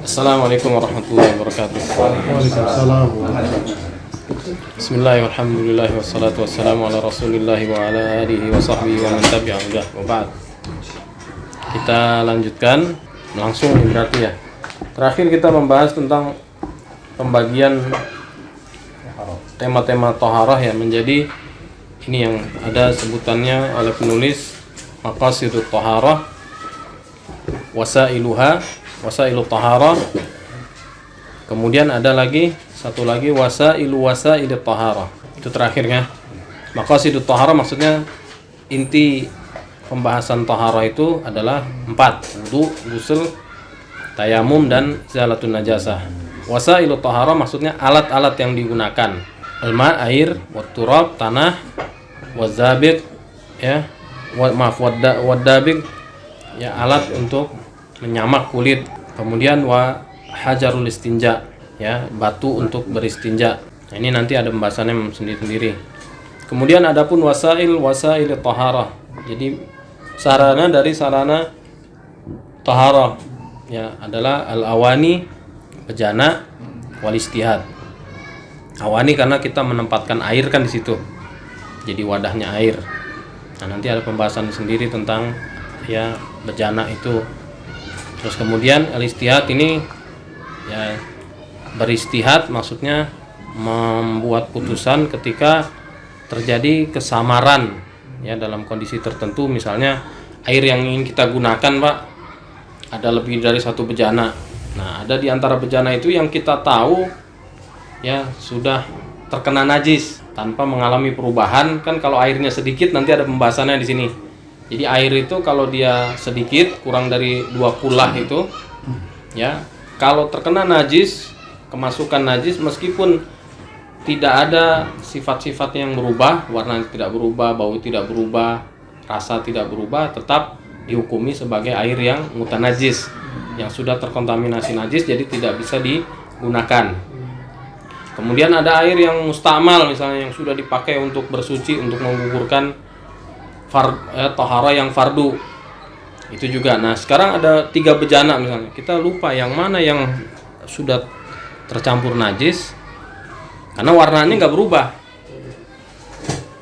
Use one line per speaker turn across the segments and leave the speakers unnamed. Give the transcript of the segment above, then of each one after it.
Assalamualaikum warahmatullahi wabarakatuh.
Waalaikumsalam.
Bismillah walhamdulillah wassalatu wassalamu ala rasulillah wa ala alihi wa sahbihi wa man tabi'ahu wa ba'd. Kita lanjutkan langsung berarti ya. Terakhir kita membahas tentang pembagian tema-tema taharah ya, menjadi ini yang ada sebutannya oleh penulis maqasidut taharah, wasailuha, wasailut taharah. Kemudian ada lagi satu lagi wasailut taharah. Itu terakhirnya. Maqasidut taharah maksudnya inti pembahasan taharah itu adalah 4: wudu, ghusl, tayamum dan izalatun najasah. Wasailut taharah maksudnya alat-alat yang digunakan. Alma, air, watturab, tanah, wazabiq ya, wadabik ya, alat untuk menyamak kulit. Kemudian hajarul istinja ya, batu untuk beristinja. Nah, ini nanti ada pembahasannya sendiri-sendiri. Kemudian adapun wasail taharah. Jadi sarana dari sarana taharah ya adalah al-awani, bejana, wal istihad. Awani karena kita menempatkan air kan di situ. Jadi wadahnya air. Nah, nanti ada pembahasan sendiri tentang ya bejana itu. Terus kemudian al-istihad ini ya, beristihad maksudnya membuat putusan ketika terjadi kesamaran ya dalam kondisi tertentu. Misalnya air yang ingin kita gunakan, Pak, ada lebih dari satu bejana. Nah, ada di antara bejana itu yang kita tahu ya sudah terkena najis tanpa mengalami perubahan. Kan kalau airnya sedikit nanti ada pembahasannya di sini. Jadi air itu kalau dia sedikit, kurang dari 2 kulah itu ya, kalau terkena najis, kemasukan najis, meskipun tidak ada sifat-sifat yang berubah, warna tidak berubah, bau tidak berubah, rasa tidak berubah, tetap dihukumi sebagai air yang mutanajis, yang sudah terkontaminasi najis, jadi tidak bisa digunakan. Kemudian ada air yang mustamal, misalnya yang sudah dipakai untuk bersuci, untuk menggugurkan taharah yang fardu. Itu juga. Nah, sekarang ada 3 bejana misalnya. Kita lupa yang mana yang sudah tercampur najis, karena warnanya nggak berubah,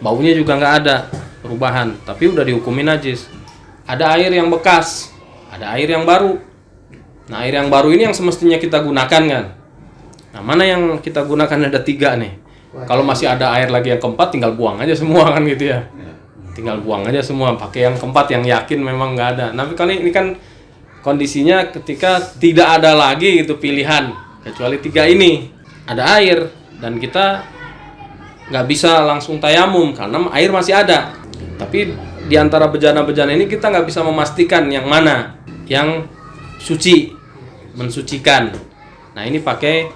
baunya juga nggak ada perubahan, tapi udah dihukumi najis. Ada air yang bekas, ada air yang baru. Nah, air yang baru ini yang semestinya kita gunakan kan. Nah, mana yang kita gunakan ada 3 nih. Kalau masih ada air lagi yang keempat, tinggal buang aja semua kan gitu ya. Tinggal buang aja semua, pakai yang keempat yang yakin memang nggak ada. Tapi kan ini kan kondisinya ketika tidak ada lagi itu pilihan, kecuali 3 ini. Ada air dan kita nggak bisa langsung tayamum karena air masih ada. Tapi di antara bejana-bejana ini kita nggak bisa memastikan yang mana yang suci, mensucikan. Nah, ini pakai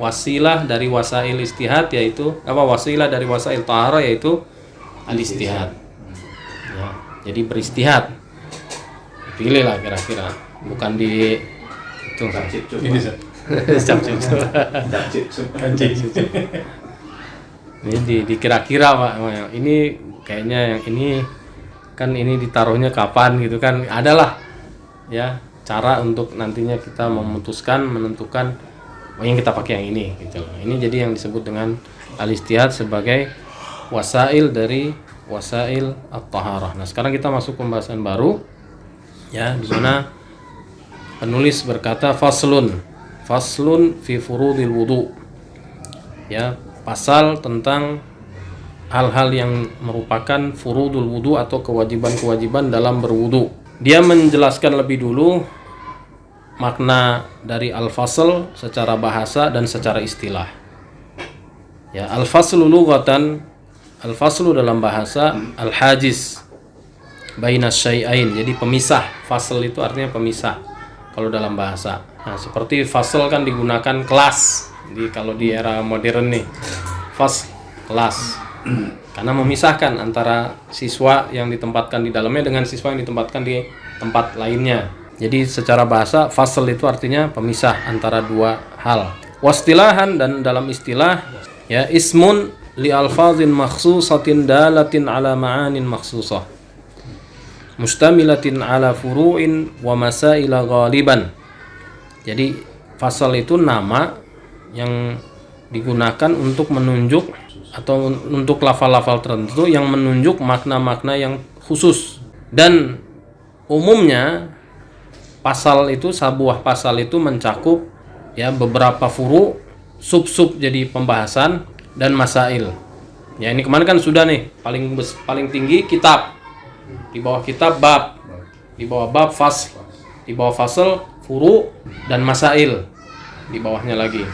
wasilah dari wasail istihad, yaitu wasilah dari wasail taharah, yaitu al-istihad. Ya, jadi beristihad. Pilih lah kira-kira, bukan di itu ini ini dikira-kira, Pak. Ini kayaknya yang ini kan ini ditaruhnya kapan gitu kan, adalah ya cara untuk nantinya kita memutuskan, menentukan yang kita pakai yang ini gitu. Ini jadi yang disebut dengan al-istihad sebagai wasail dari wasail at-taharah. Nah, sekarang kita masuk pembahasan baru ya, di mana penulis berkata faslun fi furudil wudu. Ya, pasal tentang hal-hal yang merupakan furudul wudu atau kewajiban-kewajiban dalam berwudu. Dia menjelaskan lebih dulu makna dari al-fasl secara bahasa dan secara istilah. Ya, al-faslu lughatan, al-faslu dalam bahasa al-hajiz bainas syai'ain. Jadi pemisah. Fasl itu artinya pemisah kalau dalam bahasa. Nah, seperti fasl kan digunakan kelas. Kalau di era modern nih, fasl kelas. Karena memisahkan antara siswa yang ditempatkan di dalamnya dengan siswa yang ditempatkan di tempat lainnya. Jadi secara bahasa fasl itu artinya pemisah antara 2 hal. Wastilahan, dan dalam istilah ya, ismun li alfazin makhsusatin dalatin ala ma'anin makhsusah mustamilatin ala furu'in wa masaila ghaliban. Jadi fasal itu nama yang digunakan untuk menunjuk atau untuk lafal-lafal tertentu yang menunjuk makna-makna yang khusus. Dan umumnya pasal itu, sebuah pasal itu mencakup ya beberapa furu, sub-sub jadi pembahasan, dan masail. Ya, ini kemarin kan sudah nih, paling tinggi kitab, di bawah kitab bab, di bawah bab fasl, di bawah fasl furu dan masail, di bawahnya lagi.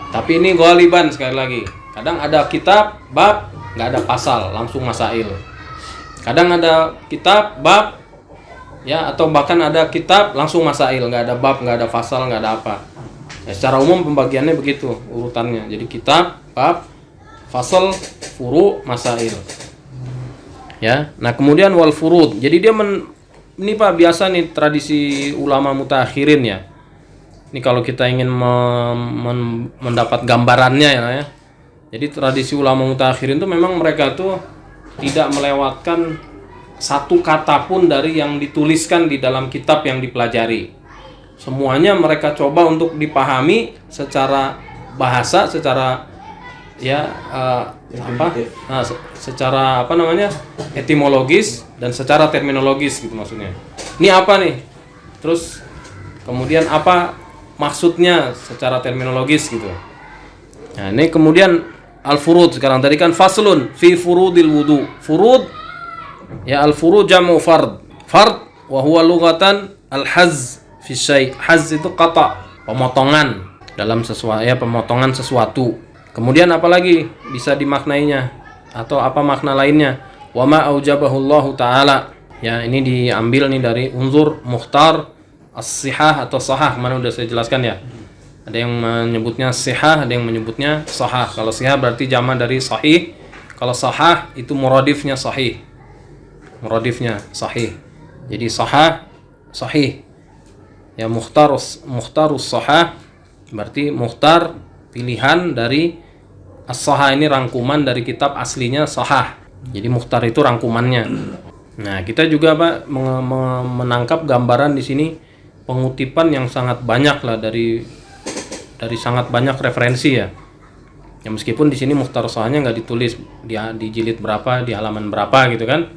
Tapi ini ghaliban, sekali lagi, kadang ada kitab bab nggak ada pasal, langsung masail. Kadang ada kitab bab ya, atau bahkan ada kitab langsung masail, nggak ada bab, nggak ada fasal, nggak ada apa. Ya, secara umum pembagiannya begitu urutannya. Jadi kitab, bab, fasal, furu, masail. Ya. Nah, kemudian wal furud. Jadi dia ini Pak biasa nih tradisi ulama mutakhirin ya. Ini kalau kita ingin mendapat gambarannya ya. Jadi tradisi ulama mutakhirin itu memang mereka tuh tidak melewatkan satu kata pun dari yang dituliskan di dalam kitab yang dipelajari. Semuanya mereka coba untuk dipahami secara bahasa, secara secara etimologis dan secara terminologis gitu maksudnya. Ini apa nih? Terus kemudian apa maksudnya secara terminologis gitu. Nah, ini kemudian al-furud sekarang. Tadi kan faslun fi furudil wudu. Furud ya, al-furud jam'u fard. Fard wa huwa lughatan al-hazz fi syai'. Hazz itu qata, pemotongan dalam sesuatu ya, pemotongan sesuatu. Kemudian apalagi bisa dimaknainya atau apa makna lainnya? Wa ma aujabahullahu taala. Ya, ini diambil nih dari unzur mukhtar as-sihah atau sahah. Mana udah saya jelaskan ya. Ada yang menyebutnya sihah, ada yang menyebutnya sahah. Kalau sihah berarti jamak dari sahih. Kalau sahah itu muradifnya sahih. Muradifnya sahih. Jadi sahah sahih. Ya, mukhtarus sahah berarti mukhtar, pilihan dari as-sahah, ini rangkuman dari kitab aslinya sahah. Jadi mukhtar itu rangkumannya. Nah, kita juga Pak menangkap gambaran di sini pengutipan yang sangat banyak lah dari sangat banyak referensi ya. Ya meskipun di sini mukhtar sahahnya nggak ditulis di jilid berapa, di halaman berapa gitu kan.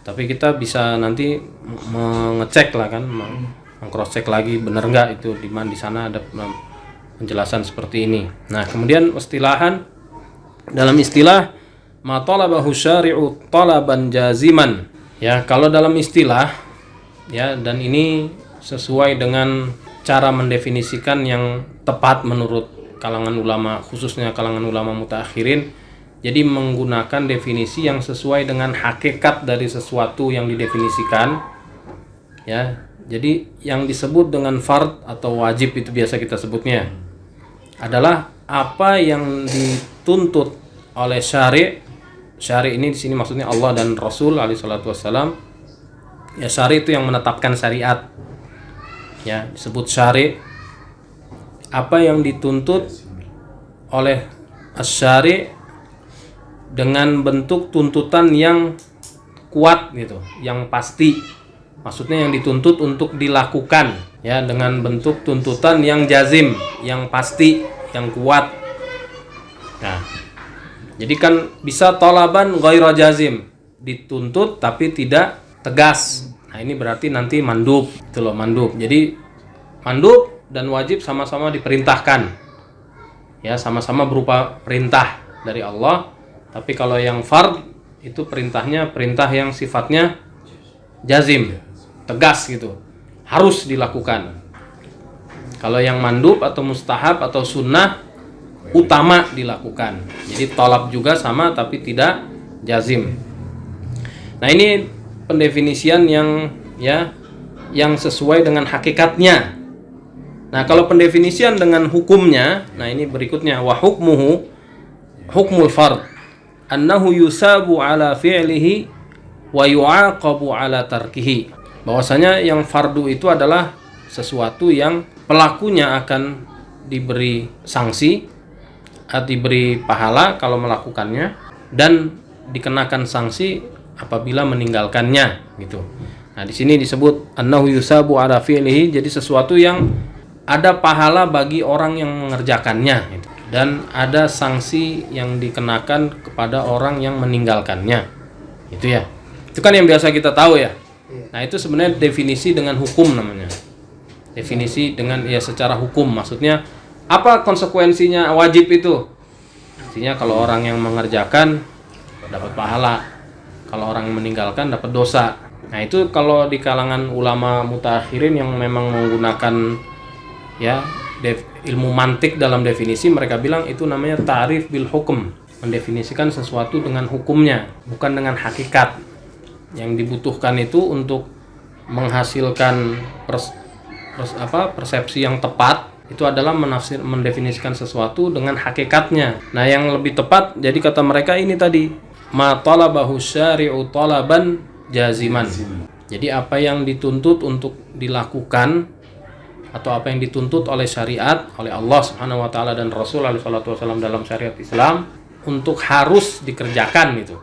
Tapi kita bisa nanti mengecek lah kan, meng-cross check lagi benar nggak itu di sana ada penjelasan seperti ini. Nah, kemudian dalam istilah ma talabahu syari'u talaban jaziman. Ya, kalau dalam istilah ya, dan ini sesuai dengan cara mendefinisikan yang tepat menurut kalangan ulama, khususnya kalangan ulama mutakhirin. Jadi menggunakan definisi yang sesuai dengan hakikat dari sesuatu yang didefinisikan. Ya, jadi yang disebut dengan fard atau wajib itu biasa kita sebutnya adalah apa yang dituntut oleh syari'. Syari' ini di sini maksudnya Allah dan Rasul alaihi salatu wassalam. Ya, syari' itu yang menetapkan syariat. Ya, disebut syari'. Apa yang dituntut oleh asy-syari' dengan bentuk tuntutan yang kuat gitu, yang pasti. Maksudnya yang dituntut untuk dilakukan ya, dengan bentuk tuntutan yang jazim, yang pasti, yang kuat. Nah, jadi kan bisa talaban ghaira jazim, dituntut tapi tidak tegas. Nah, ini berarti nanti mandub, itu loh mandub. Jadi mandub dan wajib sama-sama diperintahkan. Ya, sama-sama berupa perintah dari Allah. Tapi kalau yang fard itu perintahnya perintah yang sifatnya jazim, tegas gitu, harus dilakukan. Kalau yang mandub atau mustahab atau sunnah utama dilakukan. Jadi talab juga sama tapi tidak jazim. Nah, ini pendefinisian yang sesuai dengan hakikatnya. Nah, kalau pendefinisian dengan hukumnya, nah ini berikutnya, wa hukmuhu hukmul fard annahu yusabu ala fi'lihi wa yu'aqabu ala tarkihi. Bahwasanya yang fardu itu adalah sesuatu yang pelakunya akan diberi sanksi, diberi pahala kalau melakukannya, dan dikenakan sanksi apabila meninggalkannya gitu. Nah, di sini disebut annahu yusabu ala fi'lihi, jadi sesuatu yang ada pahala bagi orang yang mengerjakannya gitu. Dan ada sanksi yang dikenakan kepada orang yang meninggalkannya. Itu ya. Itu kan yang biasa kita tahu ya. Nah, itu sebenarnya definisi dengan hukum namanya. Definisi dengan ya secara hukum, maksudnya apa konsekuensinya wajib itu? Artinya kalau orang yang mengerjakan dapat pahala, kalau orang yang meninggalkan dapat dosa. Nah, itu kalau di kalangan ulama mutakhirin yang memang menggunakan ya ilmu mantik dalam definisi, mereka bilang itu namanya ta'rif bil hukum, mendefinisikan sesuatu dengan hukumnya, bukan dengan hakikat. Yang dibutuhkan itu untuk menghasilkan persepsi yang tepat itu adalah mendefinisikan sesuatu dengan hakikatnya. Nah, yang lebih tepat, jadi kata mereka ini tadi, ma talabahu syari'u talaban jaziman. Jadi apa yang dituntut untuk dilakukan atau apa yang dituntut oleh syariat, oleh Allah Subhanahu wa taala dan Rasul alaihi salatu wasallam dalam syariat Islam untuk harus dikerjakan itu.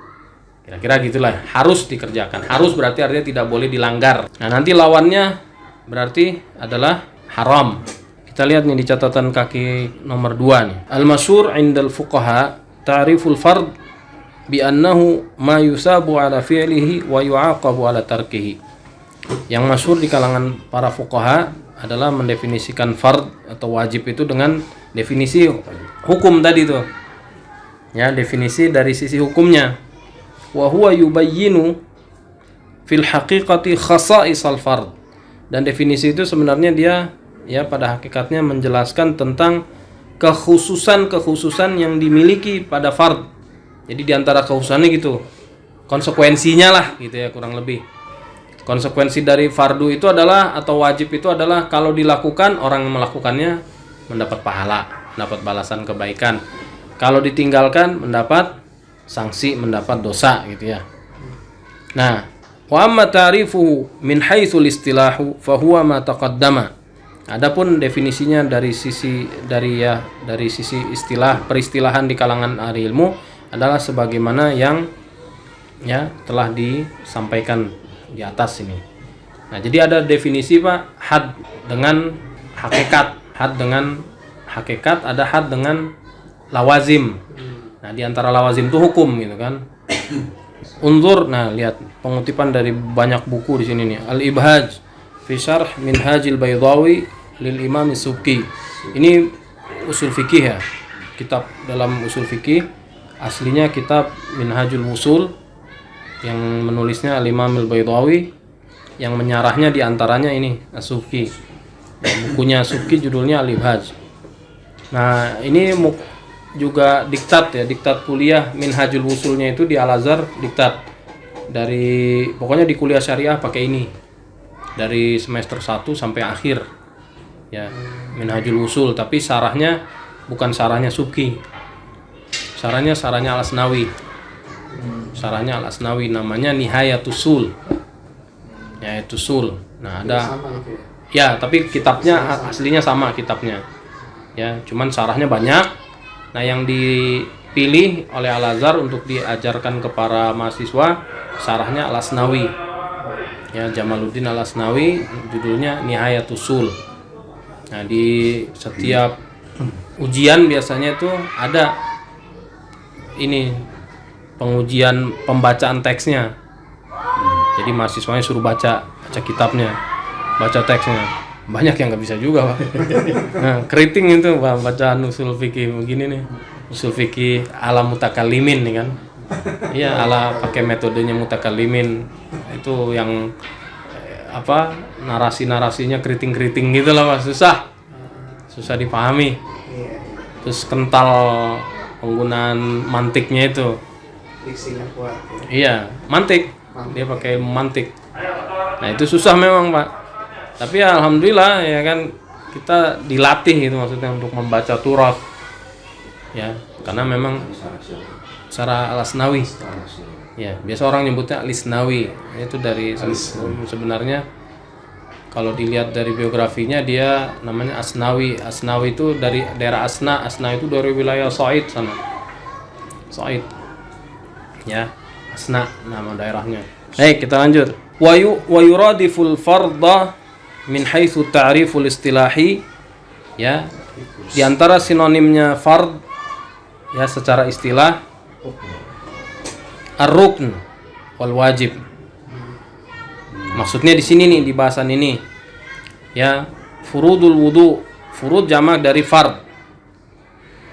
Kira-kira gitulah, harus dikerjakan. Harus berarti artinya tidak boleh dilanggar. Nah, nanti lawannya berarti adalah haram. Kita lihat nih di catatan kaki nomor 2 nih. Al-masyhur 'indal fuqaha ta'riful fard bi annahu ma yusabu 'ala fi'lihi wa yu'aqabu 'ala tarkihi. Yang masyhur di kalangan para fuqaha adalah mendefinisikan fard atau wajib itu dengan definisi hukum tadi tuh. Ya, definisi dari sisi hukumnya. Wa huwa yubayyinu fil haqiqati khasa'isal fard. Dan definisi itu sebenarnya dia ya pada hakikatnya menjelaskan tentang kekhususan-kekhususan yang dimiliki pada fard. Jadi di antara kekhususannya gitu, konsekuensinya lah gitu ya, kurang lebih. Konsekuensi dari fardu itu adalah atau wajib itu adalah kalau dilakukan orang yang melakukannya mendapat pahala, mendapat balasan kebaikan. Kalau ditinggalkan mendapat sanksi, mendapat dosa gitu ya. Nah, wa amma ta'rifuhu min haitsul istilahu fa huwa ma taqaddama. Adapun definisinya dari sisi istilah peristilahan di kalangan ahli ilmu adalah sebagaimana yang ya telah disampaikan di atas ini. Nah, jadi ada definisi Pak, had dengan hakikat, had dengan hakikat, ada had dengan lawazim. Nah, di antara lawazim itu hukum gitu kan. Unzur, nah lihat pengutipan dari banyak buku di sini nih. Al-Ibhaj fi Syarh Minhajil Baydawi lil Imam Subki. Ini usul fikih ya. Kitab dalam usul fikih, aslinya kitab Minhajul Wusul yang menulisnya Al-Imam Al-Baydawi, yang menyarahnya di antaranya ini As-Subki. Bukunya Subki judulnya Al-Ibhaj. Nah, ini juga diktat ya, diktat kuliah Minhajul Wusulnya itu di Al-Azhar, diktat dari pokoknya di kuliah syariah pakai ini dari semester 1 sampai akhir ya, Minhajul Wusul, tapi sarahnya bukan sarahnya Subki, sarahnya Al-Asnawi, sarahnya Al-Asnawi, namanya Nihayatus Sul ya, itu Sul. Nah, ada ya, tapi kitabnya aslinya sama kitabnya ya, cuman sarahnya banyak. Nah, yang dipilih oleh Al-Azhar untuk diajarkan ke para mahasiswa sarahnya Al-Asnawi ya, Jamaluddin Al-Asnawi, judulnya Nihayatus Sul. Nah, di setiap ujian biasanya itu ada ini pengujian pembacaan teksnya. Jadi mahasiswanya suruh baca kitabnya, baca teksnya. Banyak yang nggak bisa juga Pak. Nah, keriting itu Pak, bacaan usul fikih begini nih, usul fikih ala mutakallimin nih kan. Iya, ala pakai metodenya mutakallimin. Itu yang narasi-narasinya keriting-keriting gitu lah Pak, susah dipahami. Terus kental penggunaan mantiknya itu. Diksinya kuat. Iya, mantik. Dia pakai mantik. Nah, itu susah memang Pak. Tapi ya, alhamdulillah ya kan, kita dilatih itu maksudnya untuk membaca turas ya, karena memang secara Al-Asnawi ya, biasa orang nyebutnya Al-Isnawi, itu dari sebenarnya kalau dilihat dari biografinya dia namanya Asnawi itu dari daerah Asna itu dari wilayah Sa'id sana, Sa'id ya, Asna nama daerahnya. Baik, kita lanjut. Wa yuradiful fardha min haitsu ta'riful istilahi Ya, di antara sinonimnya fard ya secara istilah ar-rukn wal wajib. Maksudnya di sini nih di bahasan ini ya, furudul wudu, furud jamak dari fard.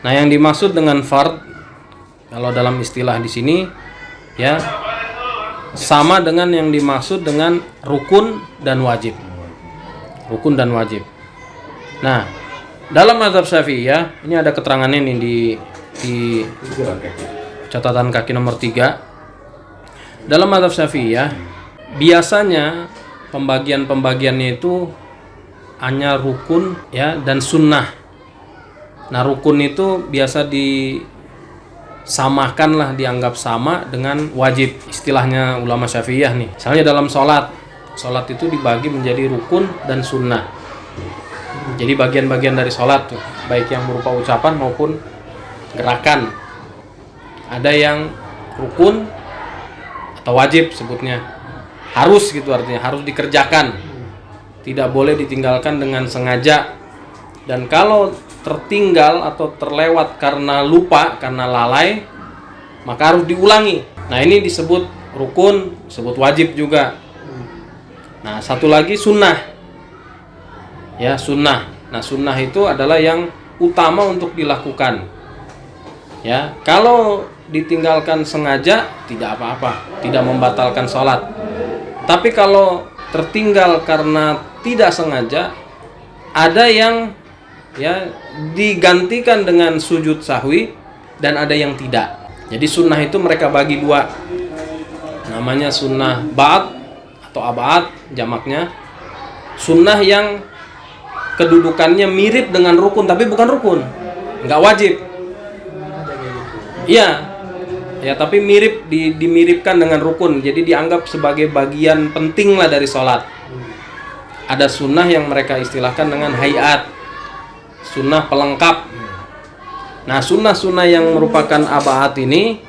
Nah, yang dimaksud dengan fard kalau dalam istilah di sini ya sama dengan yang dimaksud dengan rukun dan wajib. Rukun dan wajib. Nah, dalam mazhab Syafi'iyah ini ada keterangannya nih di catatan kaki nomor 3. Dalam mazhab Syafi'iyah biasanya pembagiannya itu hanya rukun ya dan sunnah. Nah, rukun itu biasa disamakan lah, dianggap sama dengan wajib, istilahnya ulama Syafi'iyah nih. Misalnya dalam sholat itu dibagi menjadi rukun dan sunnah. Jadi bagian-bagian dari sholat tuh, baik yang berupa ucapan maupun gerakan. Ada yang rukun atau wajib sebutnya, harus gitu, artinya harus dikerjakan, tidak boleh ditinggalkan dengan sengaja. Dan kalau tertinggal atau terlewat karena lupa, karena lalai, maka harus diulangi. Nah, ini disebut rukun, disebut wajib juga. Nah, satu lagi sunnah. Ya, sunnah. Nah, sunnah itu adalah yang utama untuk dilakukan. Ya, kalau ditinggalkan sengaja tidak apa-apa, tidak membatalkan sholat. Tapi kalau tertinggal karena tidak sengaja, ada yang ya digantikan dengan sujud sahwi dan ada yang tidak. Jadi sunnah itu mereka bagi dua, namanya sunnah ba'd atau ab'ad jamaknya. Sunnah yang kedudukannya mirip dengan rukun tapi bukan rukun, nggak wajib. Iya, ya tapi mirip, dimiripkan dengan rukun, jadi dianggap sebagai bagian penting lah dari sholat. Ada sunnah yang mereka istilahkan dengan hayat, sunnah pelengkap. Nah, sunnah-sunnah yang merupakan ab'ad ini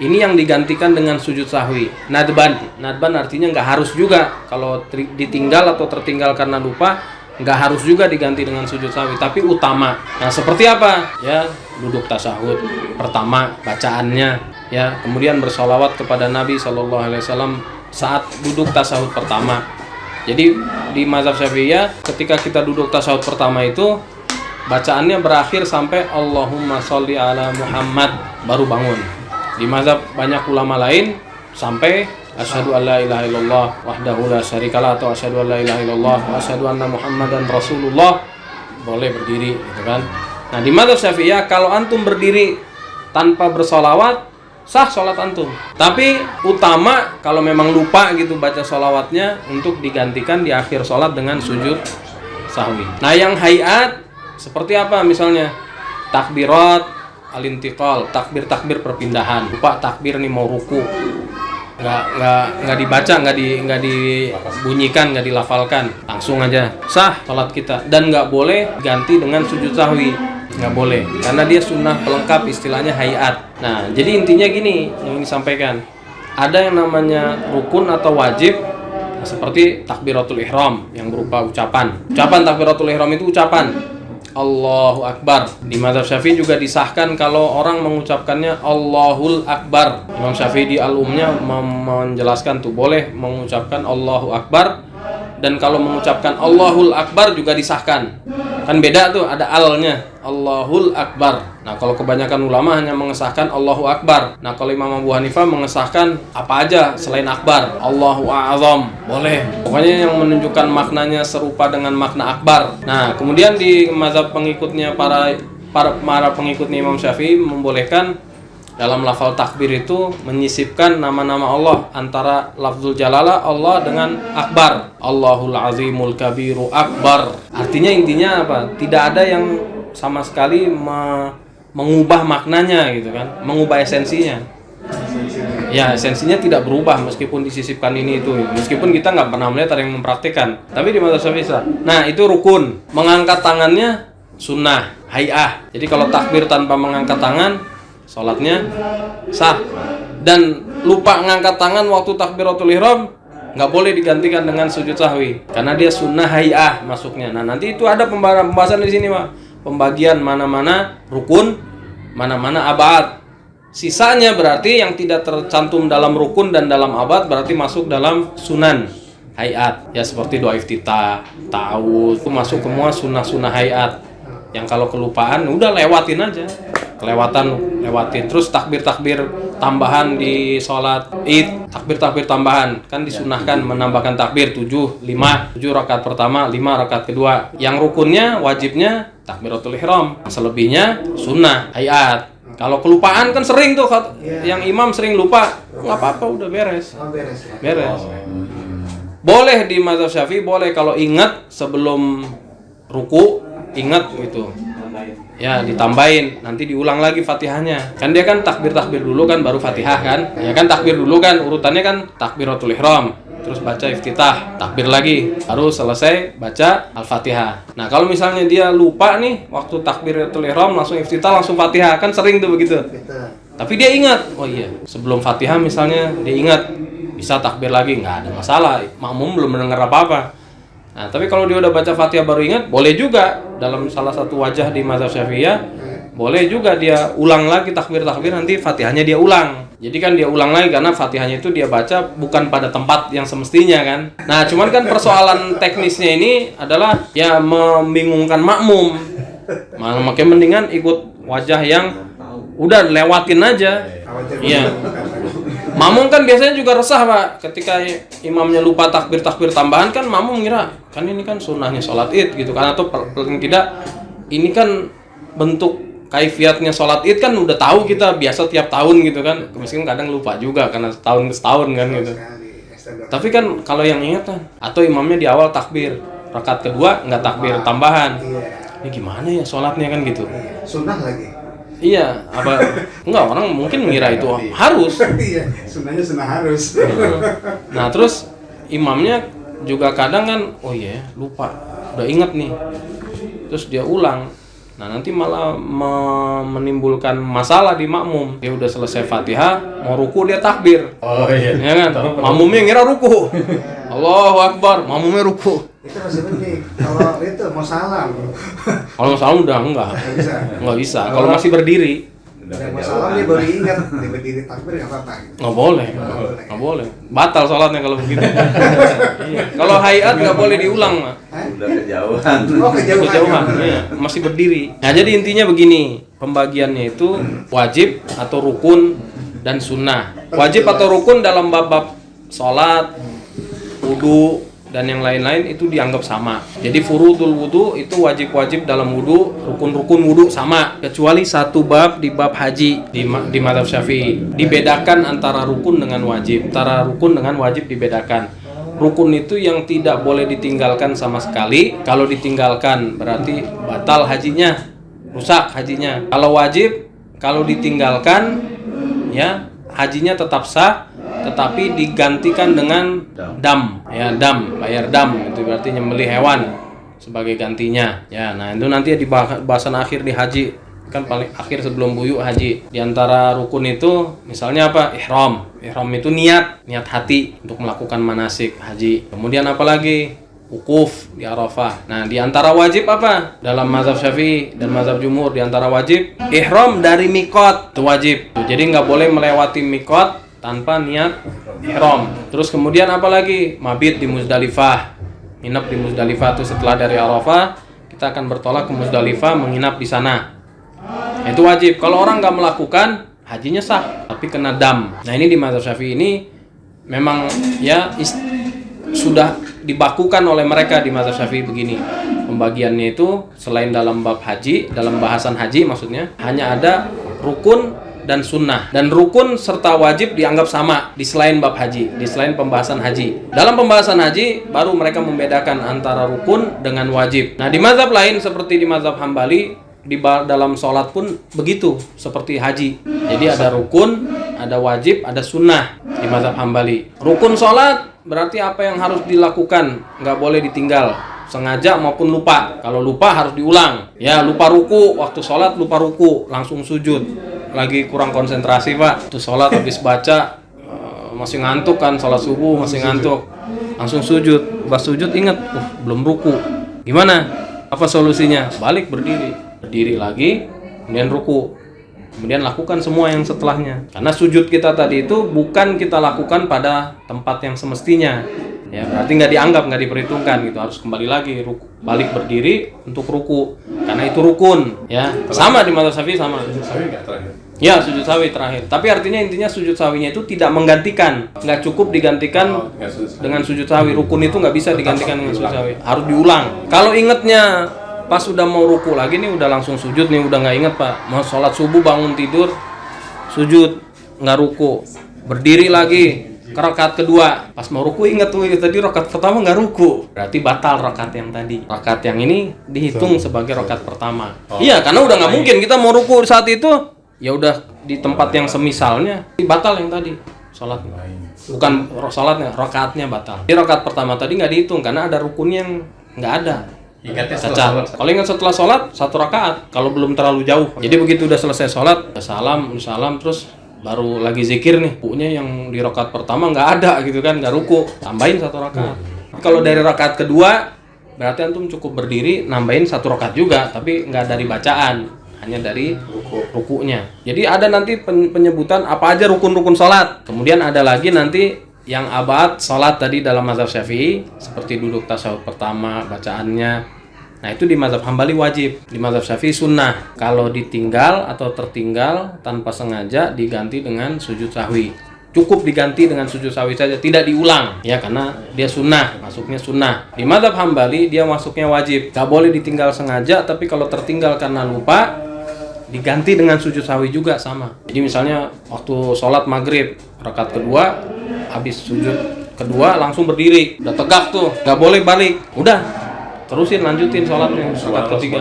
yang digantikan dengan sujud sahwi. Nadban artinya nggak harus juga, kalau ditinggal atau tertinggal karena lupa, nggak harus juga diganti dengan sujud sahwi, tapi utama. Nah, seperti apa? Ya, duduk tasyahud pertama, bacaannya, ya, kemudian bersolawat kepada Nabi SAW saat duduk tasyahud pertama. Jadi di mazhab Syafi'iyah ketika kita duduk tasyahud pertama itu bacaannya berakhir sampai Allahumma sholli ala Muhammad, baru bangun. Di mazhab banyak ulama lain sampai asyhadu alla ilaha illallah wahdahu la syarikalah atau asyhadu alla ilaha illallah wa asyhadu anna Muhammadan Rasulullah, boleh berdiri gitu kan. Nah, di mazhab Syafi'iyah kalau antum berdiri tanpa bersolawat sah sholat antum. Tapi utama kalau memang lupa gitu baca sholawatnya untuk digantikan di akhir sholat dengan sujud sahwi. Nah, yang hayat seperti apa? Misalnya takbirat al-intiqal, takbir perpindahan. Lupa takbir nih mau ruku, nggak dibaca, nggak dibunyikan, nggak dilafalkan, langsung aja sah sholat kita. Dan nggak boleh ganti dengan sujud sahwi, nggak boleh, karena dia sunnah pelengkap, istilahnya hayat. Nah, jadi intinya gini yang disampaikan, ada yang namanya rukun atau wajib, seperti takbiratul ihram yang berupa ucapan takbiratul ihram itu ucapan Allahu Akbar. Di mazhab Syafi'i juga disahkan kalau orang mengucapkannya Allahul Akbar. Imam Syafi'i di al-umnya menjelaskan tuh boleh mengucapkan Allahu Akbar, dan kalau mengucapkan Allahul Akbar juga disahkan. Kan beda tuh, ada alnya, Allahul Akbar. Nah, kalau kebanyakan ulama hanya mengesahkan Allahu Akbar. Nah, kalau Imam Abu Hanifah mengesahkan apa aja selain Akbar, Allahu A'azam, boleh. Pokoknya yang menunjukkan maknanya serupa dengan makna Akbar. Nah, kemudian di mazhab pengikutnya para pengikutnya Imam Syafi'i membolehkan dalam lafal takbir itu menyisipkan nama-nama Allah antara lafzul jalalah Allah dengan akbar. Allahul azimul kabiru akbar. Artinya intinya apa? Tidak ada yang sama sekali mengubah maknanya gitu kan, mengubah esensinya. Ya, esensinya tidak berubah meskipun disisipkan ini itu. Meskipun kita nggak pernah melihat ada yang mempraktikkan. Tapi di mazhab Syafi'i. Nah, itu rukun. Mengangkat tangannya sunnah, hay'ah. Jadi kalau takbir tanpa mengangkat tangan, sholatnya sah. Dan lupa ngangkat tangan waktu takbiratul ihram nggak boleh digantikan dengan sujud sahwi karena dia sunnah hay'ah masuknya. Nah nanti itu ada pembahasan di sini Pak, pembagian mana-mana rukun, mana-mana abad. Sisanya berarti yang tidak tercantum dalam rukun dan dalam abad berarti masuk dalam sunan hayat. Ya seperti doa iftitah, ta'awudz, itu masuk semua sunnah-sunnah hayat. Yang kalau kelupaan udah lewatin aja. Lewatin. Terus takbir-takbir tambahan di sholat Id, takbir-takbir tambahan kan disunahkan menambahkan takbir 7 rakaat pertama, 5 rakaat kedua. Yang rukunnya wajibnya takbiratul ihram, selebihnya sunnah hayat. Kalau kelupaan kan sering tuh yang imam sering lupa, nggak apa-apa udah beres. Boleh di mazhab Syafi'i boleh kalau ingat sebelum ruku, ingat gitu. Ya ditambahin, nanti diulang lagi Fatihahnya. Kan dia kan takbir dulu kan baru Fatihah kan? Ya kan takbir dulu kan urutannya kan takbiratul ihram, terus baca iftitah, takbir lagi, baru selesai baca Al-Fatihah. Nah, kalau misalnya dia lupa nih waktu takbiratul ihram langsung iftitah langsung Fatihah, kan sering tuh begitu. Tapi dia ingat, oh iya, sebelum Fatihah misalnya dia ingat bisa takbir lagi, nggak ada masalah. Makmum belum mendengar apa-apa. Nah, tapi kalau dia udah baca Fatihah baru ingat, boleh juga dalam salah satu wajah di mazhab Syafi'iyah, boleh juga dia ulang lagi takbir-takbir nanti Fatihahnya dia ulang. Jadi kan dia ulang lagi karena Fatihahnya itu dia baca bukan pada tempat yang semestinya kan. Nah, cuman kan persoalan teknisnya ini adalah ya membingungkan makmum. Makanya mendingan ikut wajah yang udah lewatin aja. Iya. Makmum kan biasanya juga resah Pak, ketika imamnya lupa takbir tambahan kan makmum ngira kan ini kan sunnahnya sholat id gitu kan, atau paling tidak ini kan bentuk kaifiatnya sholat id kan udah tahu kita biasa tiap tahun gitu kan, meskipun kadang lupa juga karena setahun kan gitu. Tapi kan kalau yang ingat kan, atau imamnya di awal takbir, rakaat kedua nggak takbir tambahan, ini gimana ya sholatnya kan gitu.
Sunnah lagi.
Iya, apa enggak orang mungkin mengira itu harus.
Iya, sunnahnya sunnah harus.
Nah, terus imamnya juga kadang kan oh iya, lupa. Udah ingat nih. Terus dia ulang. Nah, nanti malah menimbulkan masalah di makmum. Dia udah selesai Fatihah, mau ruku dia takbir.
Oh iya.
Ya kan? Makmumnya ngira ruku. Allahu Akbar, makmumnya ruku.
Itu masih penting. Kalau itu mau salam.
Kalau mau salam udah enggak. Enggak bisa. Kalau masih berdiri.
Udah mau salam dia baru ingat, dia berdiri takbir enggak apa-apa.
Nggak boleh. Batal sholatnya kalau begitu. Iya. Kalau hayat nggak boleh diulang, Mak.
Udah kejauhan.
Oh, kejauhan.
Iya. Masih berdiri. Nah, jadi intinya begini, pembagiannya itu wajib atau rukun dan sunnah. Wajib atau rukun dalam bab-bab sholat, wudu, dan yang lain-lain itu dianggap sama. Jadi furudul wudu itu wajib-wajib dalam wudu, rukun-rukun wudu sama, kecuali satu bab di bab haji di mazhab Syafi'i. Dibedakan antara rukun dengan wajib. Antara rukun dengan wajib dibedakan. Rukun itu yang tidak boleh ditinggalkan sama sekali. Kalau ditinggalkan berarti batal hajinya, rusak hajinya. Kalau wajib, kalau ditinggalkan ya hajinya tetap sah, tetapi digantikan dengan dam, ya dam, bayar dam, itu berarti nyembelih hewan sebagai gantinya. Ya, nah itu nanti di bahasan akhir di haji, kan paling akhir sebelum buyuk haji. Di antara rukun itu misalnya apa? Ihram. Ihram itu niat hati untuk melakukan manasik haji. Kemudian apa lagi? Wukuf di Arafah. Nah, di antara wajib apa? Dalam mazhab Syafi'i dan mazhab Jumhur, di antara wajib ihram dari mikot, itu wajib. Jadi nggak boleh melewati mikot tanpa niat ihram. Terus kemudian apa lagi? Mabit di Muzdalifah. Nginap di Muzdalifah itu setelah dari Arafah, kita akan bertolak ke Muzdalifah menginap di sana. Itu wajib. Kalau orang nggak melakukan, hajinya sah, tapi kena dam. Nah, ini di mazhab Syafi'i ini memang ya sudah dibakukan oleh mereka di mazhab Syafi'i begini. Pembagiannya itu selain dalam bab haji, dalam bahasan haji maksudnya, hanya ada rukun dan sunnah. Dan rukun serta wajib dianggap sama di selain bab haji, di selain pembahasan haji. Dalam pembahasan haji baru mereka membedakan antara rukun dengan wajib. Nah, di mazhab lain seperti di mazhab Hambali, dalam sholat pun begitu seperti haji. Jadi ada rukun, ada wajib, ada sunnah di mazhab Hambali. Rukun sholat berarti apa yang harus dilakukan, nggak boleh ditinggal, sengaja maupun lupa. Kalau lupa harus diulang. Ya, lupa ruku, waktu sholat lupa ruku, langsung sujud. Lagi kurang konsentrasi Pak, tuh sholat habis baca masih ngantuk kan, sholat subuh masih ngantuk, langsung sujud. Pas sujud ingat, belum ruku. Gimana? Apa solusinya? Balik berdiri lagi, kemudian ruku. Kemudian lakukan semua yang setelahnya. Karena sujud kita tadi itu bukan kita lakukan pada tempat yang semestinya. Ya, berarti nggak dianggap, nggak diperhitungkan gitu. Harus kembali lagi balik berdiri untuk ruku. Karena itu rukun. Ya, sama di mazhab Syafi'i sama.
Sujud sawi nggak terakhir?
Ya, sujud sawi terakhir. Tapi artinya intinya sujud sawinya itu tidak menggantikan. Nggak cukup digantikan dengan sujud sawi. Rukun itu nggak bisa digantikan dengan sujud sawi. Harus diulang. Kalau ingetnya pas udah mau ruku lagi nih, udah langsung sujud nih, udah nggak inget Pak. Mau sholat subuh bangun tidur, sujud, nggak ruku. Berdiri lagi ke rakaat kedua. Pas mau ruku inget tuh, tadi rakaat pertama nggak ruku. Berarti batal rakaat yang tadi. Rakaat yang ini dihitung sebagai rakaat pertama. Iya, karena udah nggak mungkin kita mau ruku saat itu. Ya udah di tempat yang semisalnya, batal yang tadi sholatnya. Bukan sholatnya, rakaatnya batal. Di rakaat pertama tadi nggak dihitung karena ada rukunnya yang nggak ada.
Ingatnya
Cacat. Kalau ingat setelah sholat, 1 rakaat. Kalau belum terlalu jauh. Jadi begitu udah selesai sholat, salam, terus baru lagi zikir nih. Rukunya yang di rakaat pertama nggak ada gitu kan, nggak ruku. Tambahin 1 rakaat. Kalau dari rakaat kedua, berarti antum cukup berdiri, nambahin 1 rakaat juga, tapi nggak dari bacaan. Hanya dari rukunya. Jadi ada nanti penyebutan apa aja rukun-rukun sholat. Kemudian ada lagi nanti yang abad sholat tadi dalam mazhab Syafi'i, seperti duduk tasyahud pertama, bacaannya. Nah itu di mazhab Hambali wajib, di mazhab Syafi'i sunnah. Kalau ditinggal atau tertinggal tanpa sengaja diganti dengan sujud sahwi. Cukup diganti dengan sujud sahwi saja, tidak diulang. Ya karena dia sunnah, masuknya sunnah. Di mazhab Hambali dia masuknya wajib. Gak boleh ditinggal sengaja, tapi kalau tertinggal karena lupa, diganti dengan sujud sahwi juga sama. Jadi misalnya waktu sholat maghrib rakaat kedua, habis sujud kedua langsung berdiri, udah tegak tuh, nggak boleh balik, udah terusin lanjutin sholatnya rakaat ketiga.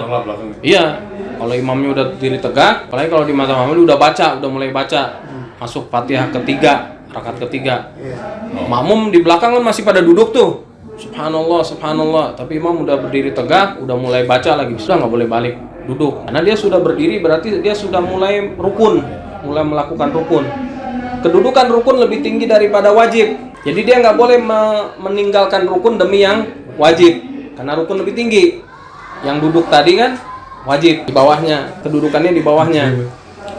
Iya, kalau imamnya udah diri tegak, apalagi kalau di mazhab Hambali udah mulai baca, masuk Fatihah ketiga, rakaat ketiga. Makmum di belakang kan masih pada duduk tuh, subhanallah, tapi imam udah berdiri tegak, udah mulai baca lagi, sudah nggak boleh balik duduk, karena dia sudah berdiri berarti dia sudah mulai rukun, mulai melakukan rukun. Kedudukan rukun lebih tinggi daripada wajib, jadi dia nggak boleh meninggalkan rukun demi yang wajib, karena rukun lebih tinggi. Yang duduk tadi kan wajib, di bawahnya, kedudukannya di bawahnya.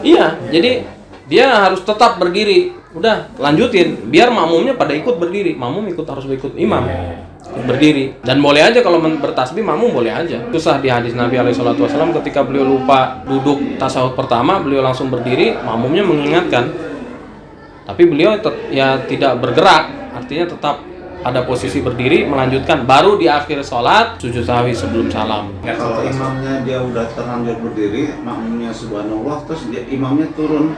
Iya, jadi dia harus tetap berdiri. Udah lanjutin, biar makmumnya pada ikut berdiri. Makmum harus ikut imam, berdiri. Dan boleh aja kalau bertasbih makmum boleh aja. Itu sah di hadis Nabi SAW ketika beliau lupa duduk tasyahud pertama, beliau langsung berdiri, makmumnya mengingatkan. Tapi beliau tidak bergerak, artinya tetap pada posisi berdiri, melanjutkan. Baru di akhir sholat sujud sahwi sebelum salam.
Kalau imamnya dia udah terlanjur berdiri, makmumnya subhanallah, terus imamnya turun.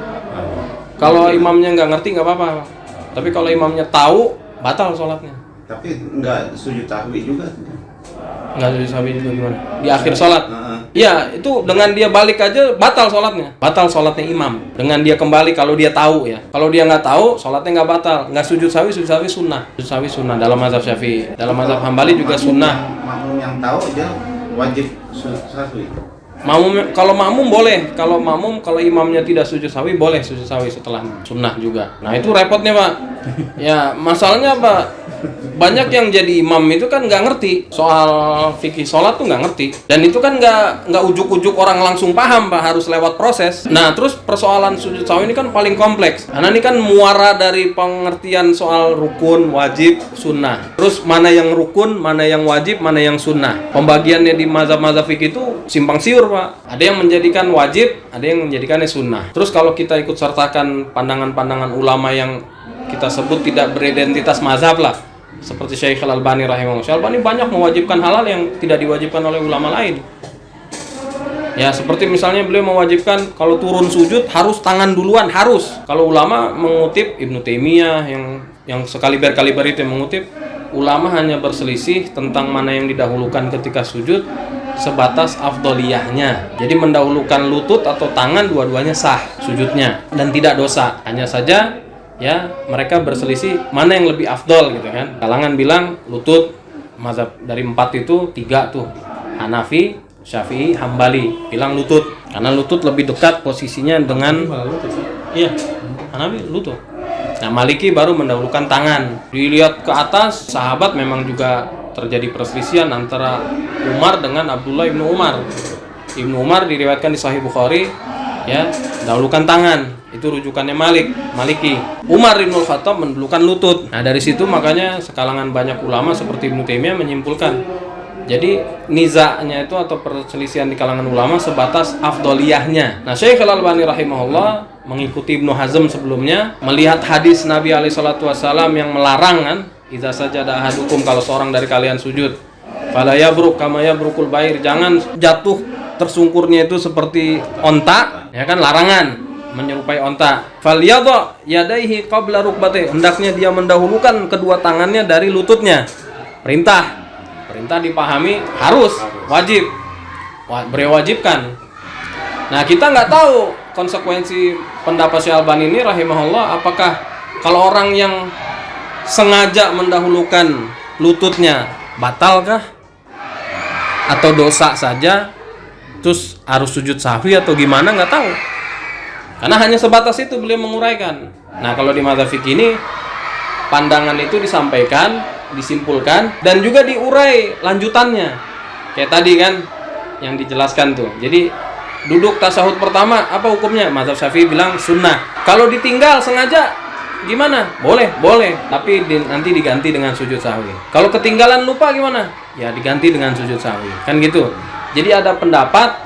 Kalau imamnya nggak ngerti nggak apa-apa, tapi kalau imamnya tahu batal sholatnya.
Tapi nggak sujud sahwi juga.
Nggak sujud sahwi juga gimana? Di akhir sholat. Iya, itu dengan dia balik aja batal sholatnya. Batal sholatnya imam. Dengan dia kembali kalau dia tahu ya. Kalau dia nggak tahu, sholatnya nggak batal. Nggak sujud sahwi sunnah. Sujud sahwi sunnah dalam mazhab Syafi'i. Dalam mazhab Hambali juga sunnah.
Makmum yang tahu aja wajib sujud sahwi.
Kalau makmum boleh, kalau imamnya tidak sujud sahwi boleh sujud sahwi setelah sunnah juga. Nah itu repotnya Pak. Ya masalahnya apa? Banyak yang jadi imam itu kan nggak ngerti soal fikih sholat tuh nggak ngerti, dan itu kan nggak ujuk-ujuk orang langsung paham Pak, harus lewat proses. Nah terus persoalan sujud sahwi ini kan paling kompleks, karena ini kan muara dari pengertian soal rukun, wajib, sunnah. Terus mana yang rukun, mana yang wajib, mana yang sunnah. Pembagiannya di mazhab-mazhab fikih itu simpang siur Pak. Ada yang menjadikan wajib, ada yang menjadikannya sunnah. Terus kalau kita ikut sertakan pandangan-pandangan ulama yang kita sebut tidak beridentitas mazhab lah, seperti Syekh Al-Albani rahimahullah. Syekh Al-Albani banyak mewajibkan hal-hal yang tidak diwajibkan oleh ulama lain. Ya seperti misalnya beliau mewajibkan kalau turun sujud harus tangan duluan, harus. Kalau ulama mengutip Ibnu Taimiyah yang sekaliber-kaliber itu yang mengutip, ulama hanya berselisih tentang mana yang didahulukan ketika sujud sebatas afdoliyahnya. Jadi mendahulukan lutut atau tangan dua-duanya sah sujudnya dan tidak dosa. Hanya saja ya mereka berselisih mana yang lebih afdol gitu kan. Kalangan bilang lutut, mazhab dari 4 itu 3 tuh. Hanafi, Syafi'i, Hambali bilang lutut karena lutut lebih dekat posisinya dengan iya, Hanafi lutut. Nah, Maliki baru mendahulukan tangan. Dilihat ke atas, sahabat memang juga terjadi perselisihan antara Umar dengan Abdullah ibnu Umar. Ibnu Umar diriwayatkan di Sahih Bukhari, ya, dahulukan tangan. Itu rujukannya Maliki. Umar ibnu Khattab mendahulukan lutut. Nah, dari situ makanya sekalangan banyak ulama seperti Ibnu Taimiyah menyimpulkan. Jadi nizaknya itu atau perselisihan di kalangan ulama sebatas afdoliyahnya. Nah, Syekh Al-Albani rahimahullah mengikuti Ibnu Hazm sebelumnya, melihat hadis Nabi SAW yang melarang kan, idza sajada ahadukum, kalau seorang dari kalian sujud, fala yabruk kama yabrukul bair, jangan jatuh tersungkurnya itu seperti onta, ya kan, larangan menyerupai onta. Falyadha yadaihi qabla rukbatih, hendaknya dia mendahulukan kedua tangannya dari lututnya. Perintah dipahami harus, wajib, berwajibkan. Nah, kita nggak tahu konsekuensi pendapat Syekh Albani ini rahimahullah, apakah kalau orang yang sengaja mendahulukan lututnya batalkah atau dosa saja, terus harus sujud sahwi atau gimana, nggak tahu. Karena hanya sebatas itu beliau menguraikan. Nah, kalau di mazhab fikih ini pandangan itu disampaikan, disimpulkan, dan juga diurai lanjutannya. Kayak tadi kan yang dijelaskan tuh. Jadi duduk tasyahud pertama apa hukumnya? Mazhab Syafi'i bilang sunnah. Kalau ditinggal sengaja gimana? Boleh, tapi nanti diganti dengan sujud sahwi. Kalau ketinggalan lupa gimana? Ya diganti dengan sujud sahwi. Kan gitu. Jadi ada pendapat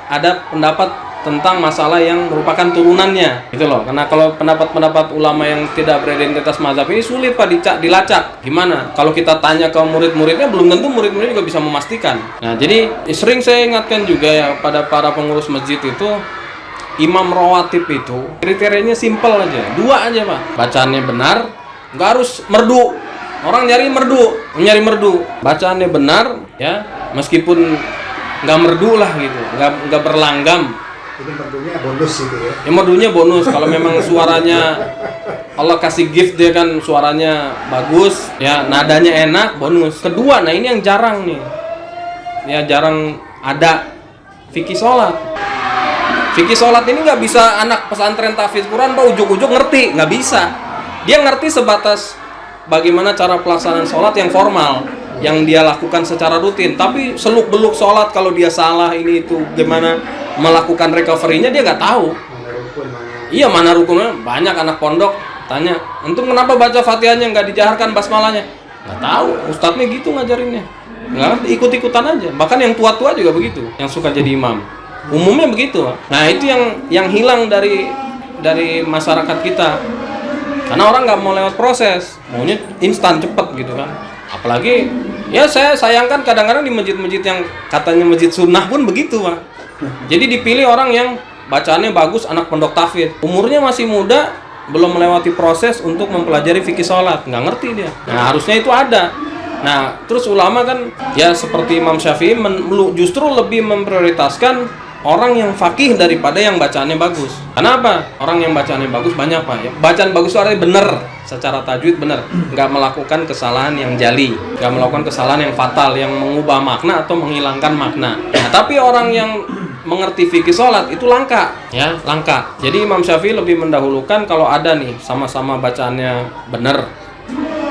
tentang masalah yang merupakan turunannya, gitu loh. Karena kalau pendapat-pendapat ulama yang tidak beridentitas mazhab ini sulit Pak dilacak. Gimana? Kalau kita tanya ke murid-muridnya, belum tentu murid-muridnya juga bisa memastikan. Nah, jadi sering saya ingatkan juga ya pada para pengurus masjid itu, imam rawatib itu kriterianya simpel aja, 2 aja Pak. Bacaannya benar, nggak harus merdu. Orang nyari merdu. Bacaannya benar, ya, meskipun nggak merdu lah gitu, nggak berlanggam.
Ini merdunya bonus gitu ya.
Ya merdunya bonus. Kalau memang suaranya Allah kasih gift, dia kan suaranya bagus, ya nadanya enak, bonus. Kedua, nah ini yang jarang nih. Ya jarang ada fikih sholat. Fikih sholat ini nggak bisa anak pesantren tahfidz Quran Pak ujuk-ujuk ngerti, nggak bisa. Dia ngerti sebatas bagaimana cara pelaksanaan sholat yang formal, yang dia lakukan secara rutin. Tapi seluk-beluk sholat, kalau dia salah ini itu gimana melakukan recovery-nya dia nggak tahu.
Mana rukun, mana.
Iya, mana rukunnya? Banyak anak pondok tanya, "Antum kenapa baca Fatihahnya nggak dijaharkan basmalahnya?" Nggak tahu, ustadznya gitu ngajarinnya. Nggak, ikut-ikutan aja. Bahkan yang tua-tua juga begitu, yang suka jadi imam. Umumnya begitu. Nah, itu yang hilang dari masyarakat kita. Karena orang nggak mau lewat proses, maunya instan cepet gitu kan. Apalagi ya saya sayangkan kadang-kadang di masjid-masjid yang katanya masjid sunnah pun begitu Pak. Jadi dipilih orang yang bacaannya bagus, anak pondok tahfidz, umurnya masih muda, belum melewati proses untuk mempelajari fikih sholat, nggak ngerti dia. Nah, harusnya itu ada. Nah, terus ulama kan ya seperti Imam Syafi'i justru lebih memprioritaskan orang yang fakih daripada yang bacaannya bagus. Kenapa? Orang yang bacaannya bagus banyak Pak. Ya, bacaan bagus itu artinya benar, secara tajwid benar, nggak melakukan kesalahan yang jali, nggak melakukan kesalahan yang fatal, yang mengubah makna atau menghilangkan makna. Nah, tapi orang yang mengerti fikih sholat itu langka, ya langka. Jadi Imam Syafi'i lebih mendahulukan kalau ada nih sama-sama bacaannya benar,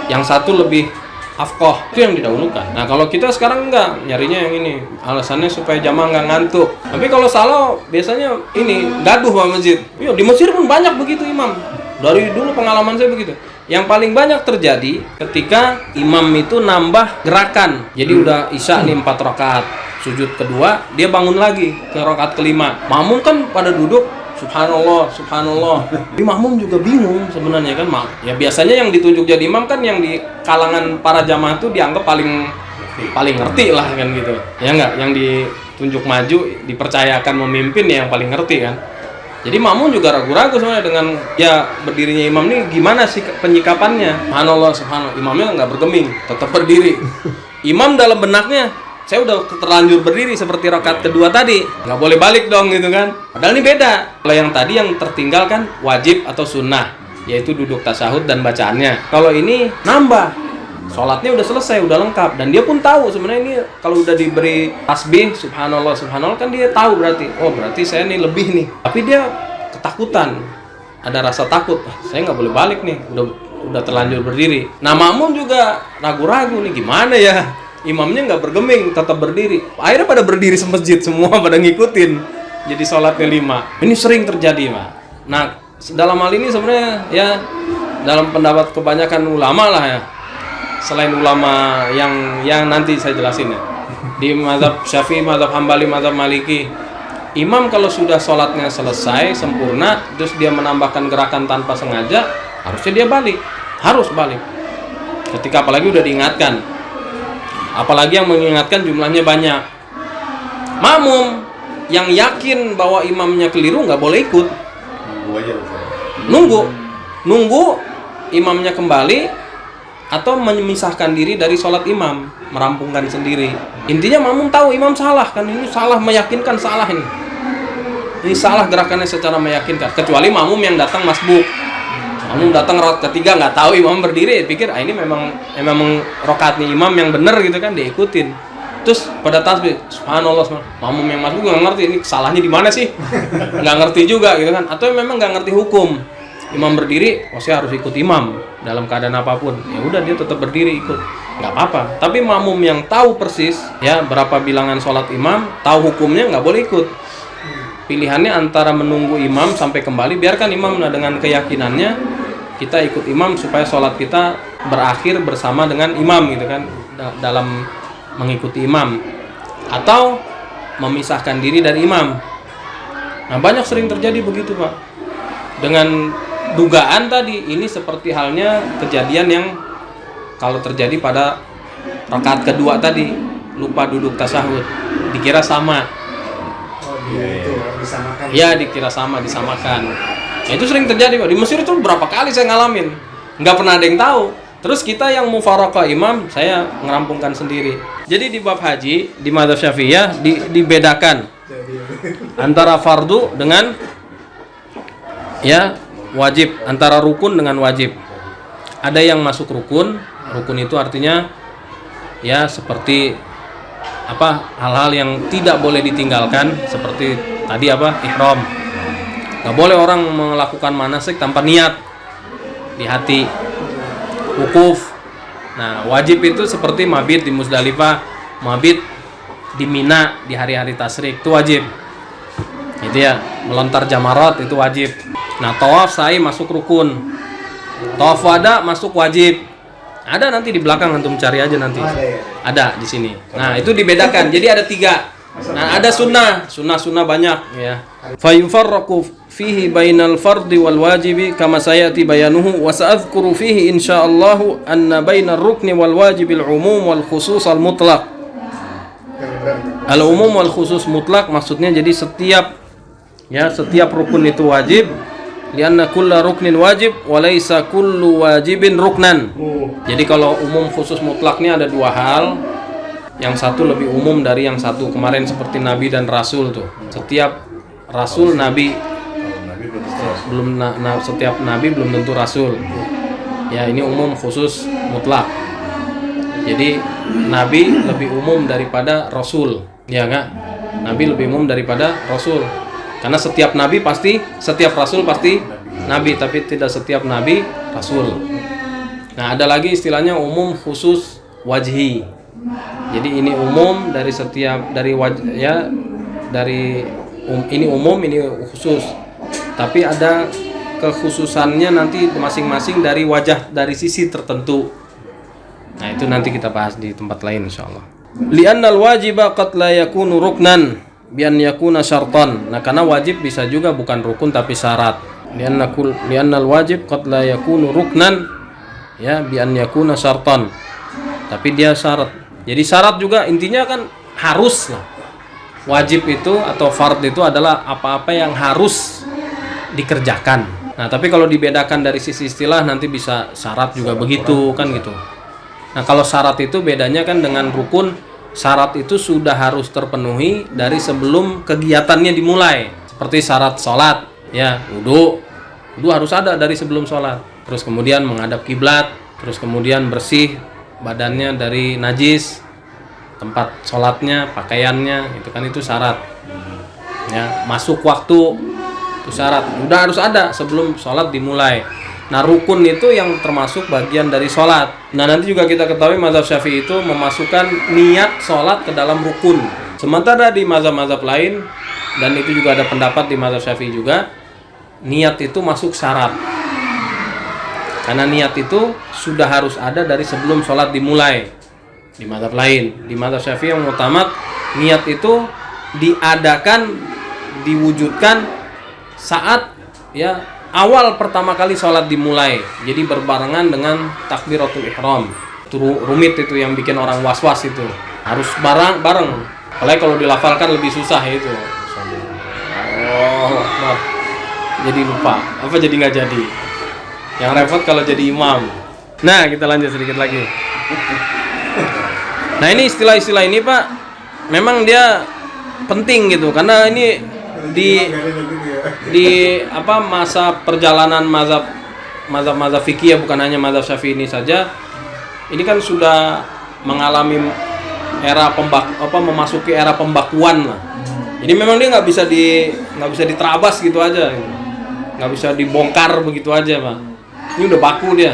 yang satu lebih afqah, itu yang didahulukan. Nah, kalau kita sekarang enggak, nyarinya yang ini, alasannya supaya jamaah nggak ngantuk. Tapi kalau salah biasanya ini gaduh Pak masjid. Iya, di Mesir pun banyak begitu imam. Dari dulu pengalaman saya begitu. Yang paling banyak terjadi ketika imam itu nambah gerakan. Jadi udah isya nih 4 rakaat, sujud kedua dia bangun lagi ke rakaat kelima. Makmum kan pada duduk subhanallah. Di makmum juga bingung sebenarnya kan, ya biasanya yang ditunjuk jadi imam kan yang di kalangan para jamaah itu dianggap paling ngerti lah kan gitu. Ya enggak, yang ditunjuk maju, dipercayakan memimpin ya yang paling ngerti kan. Jadi makmum juga ragu-ragu sebenarnya dengan ya berdirinya imam nih, gimana sih penyikapannya. Subhanallah, imamnya nggak bergeming, tetap berdiri. Imam dalam benaknya, saya udah terlanjur berdiri seperti rakaat kedua tadi, nggak boleh balik dong gitu kan. Padahal ini beda. Kalau yang tadi yang tertinggal kan wajib atau sunnah, yaitu duduk tasyahud dan bacaannya. Kalau ini nambah, sholatnya udah selesai, udah lengkap, dan dia pun tahu sebenarnya ini kalau udah diberi tasbih subhanallah kan dia tahu berarti, oh berarti saya nih lebih nih. Tapi dia ketakutan, ada rasa takut, saya nggak boleh balik nih, udah udah terlanjur berdiri. Nah makmum juga ragu-ragu nih gimana ya, imamnya nggak bergeming, tetap berdiri. Akhirnya pada berdiri semasjid semua pada ngikutin, jadi sholatnya 5. Ini sering terjadi Pak. Nah dalam hal ini sebenarnya ya dalam pendapat kebanyakan ulama lah ya, selain ulama yang nanti saya jelasin ya, di mazhab Syafi'i, mazhab Hambali, mazhab Maliki, imam kalau sudah sholatnya selesai sempurna terus dia menambahkan gerakan tanpa sengaja, harusnya dia harus balik ketika apalagi udah diingatkan, apalagi yang mengingatkan jumlahnya banyak. Makmum yang yakin bahwa imamnya keliru nggak boleh ikut, nunggu imamnya kembali atau memisahkan diri dari sholat imam, merampungkan sendiri. Intinya makmum tahu imam salah kan, ini salah, meyakinkan salah ini salah gerakannya secara meyakinkan. Kecuali makmum yang datang masbuk, makmum datang rakaat ketiga nggak tahu imam berdiri, pikir ini memang rakaatnya imam yang benar gitu kan, diikutin. Terus pada tasbih subhanallah, makmum yang masbuk nggak ngerti ini salahnya di mana sih, nggak ngerti juga gitu kan, atau memang nggak ngerti hukum. Imam berdiri, saya harus ikut imam dalam keadaan apapun. Ya udah dia tetap berdiri ikut, nggak apa-apa. Tapi makmum yang tahu persis ya berapa bilangan sholat imam, tahu hukumnya, nggak boleh ikut. Pilihannya antara menunggu imam sampai kembali, biarkan imam dengan keyakinannya kita ikut imam supaya sholat kita berakhir bersama dengan imam gitu kan, dalam mengikuti imam, atau memisahkan diri dari imam. Nah banyak sering terjadi begitu Pak, dengan dugaan tadi ini seperti halnya kejadian yang kalau terjadi pada rakaat kedua tadi, lupa duduk tasyahud, dikira sama.
Disamakan.
Ya dikira sama, disamakan. Nah, itu sering terjadi Pak. Di Mesir itu berapa kali saya ngalamin, nggak pernah ada yang tahu. Terus kita yang mufaraqah imam, saya ngerampungkan sendiri. Jadi di bab haji di mazhab Syafi'iyah dibedakan antara fardu dengan ya wajib, antara rukun dengan wajib. Ada yang masuk rukun itu artinya ya seperti hal-hal yang tidak boleh ditinggalkan, seperti tadi ihram. Nggak boleh orang melakukan manasik tanpa niat di hati. Wukuf. Nah wajib itu seperti mabit di Muzdalifah, mabit di Mina di hari-hari tasyrik, itu wajib. Itu ya, melontar jamarat itu wajib. Nah tawaf sa'i masuk rukun, tawaf wada masuk wajib. Ada nanti di belakang, antum cari aja nanti. Ada di sini. Nah itu dibedakan. Jadi ada 3. Nah ada sunnah banyak ya. Fa yufarraqu fihi bainal fardi wal wajibi kama sayati bayanuhu wa sa'adhkuru fihi insyaallah anna bainar rukni wal wajibil umum wal khusus al mutlaq. Al umum wal khusus mutlak maksudnya jadi setiap rukun itu wajib, lianna kulla ruknin wajib wa laisa kullu wajibin ruknan. Jadi kalau umum khusus mutlaknya ada 2 hal. Yang satu lebih umum dari yang satu. Kemarin seperti nabi dan rasul tuh. Setiap rasul nabi setiap nabi belum tentu rasul. Ya ini umum khusus mutlak. Jadi nabi lebih umum daripada rasul. Ya enggak? Nabi lebih umum daripada rasul. Karena setiap rasul pasti nabi, tapi tidak setiap nabi rasul. Nah, ada lagi istilahnya umum khusus wajhi. Jadi ini umum dari ini umum, ini khusus. Tapi ada kekhususannya nanti masing-masing dari wajah, dari sisi tertentu. Nah, itu nanti kita bahas di tempat lain insyaallah. Li'annal wajiba qad la yakunu ruknan bi an yakuna syartan. Nah, karena wajib bisa juga bukan rukun tapi syarat. Li'annal wajib qad la yakunu ruknan ya bi an yakuna syartan. Tapi dia syarat. Jadi syarat juga intinya kan harus lah. Wajib itu atau fard itu adalah apa-apa yang harus dikerjakan. Nah, tapi kalau dibedakan dari sisi istilah nanti bisa syarat juga begitu kan gitu. Nah, kalau syarat itu bedanya kan dengan rukun. Syarat itu sudah harus terpenuhi dari sebelum kegiatannya dimulai. Seperti syarat sholat, ya wudu harus ada dari sebelum sholat. Terus kemudian menghadap kiblat, terus kemudian bersih badannya dari najis, tempat sholatnya, pakaiannya, itu syarat. Ya, masuk waktu itu syarat. Udah harus ada sebelum sholat dimulai. Nah, rukun itu yang termasuk bagian dari sholat. Nah, nanti juga kita ketahui mazhab Syafi'i itu memasukkan niat sholat ke dalam rukun. Sementara di mazhab-mazhab lain, dan itu juga ada pendapat di mazhab Syafi'i juga, niat itu masuk syarat. Karena niat itu sudah harus ada dari sebelum sholat dimulai. Di mazhab lain, di mazhab Syafi'i yang utama, niat itu diadakan, diwujudkan saat ya awal pertama kali sholat dimulai. Jadi berbarengan dengan takbiratul ihram. Itu rumit itu yang bikin orang was-was itu. Harus bareng. Apalagi kalau dilafalkan lebih susah itu. Oh, Akbar. Jadi lupa. Apa jadi nggak jadi? Yang repot kalau jadi imam. Nah, kita lanjut sedikit lagi. Nah, ini istilah-istilah ini, Pak, memang dia penting gitu karena ini di apa masa perjalanan mazhab fikih ya, bukan hanya mazhab Syafi'i ini saja. Ini kan sudah mengalami era memasuki era pembakuan lah. Jadi memang dia nggak bisa diterabas gitu aja, nggak bisa dibongkar begitu aja, Pak. Ini udah baku dia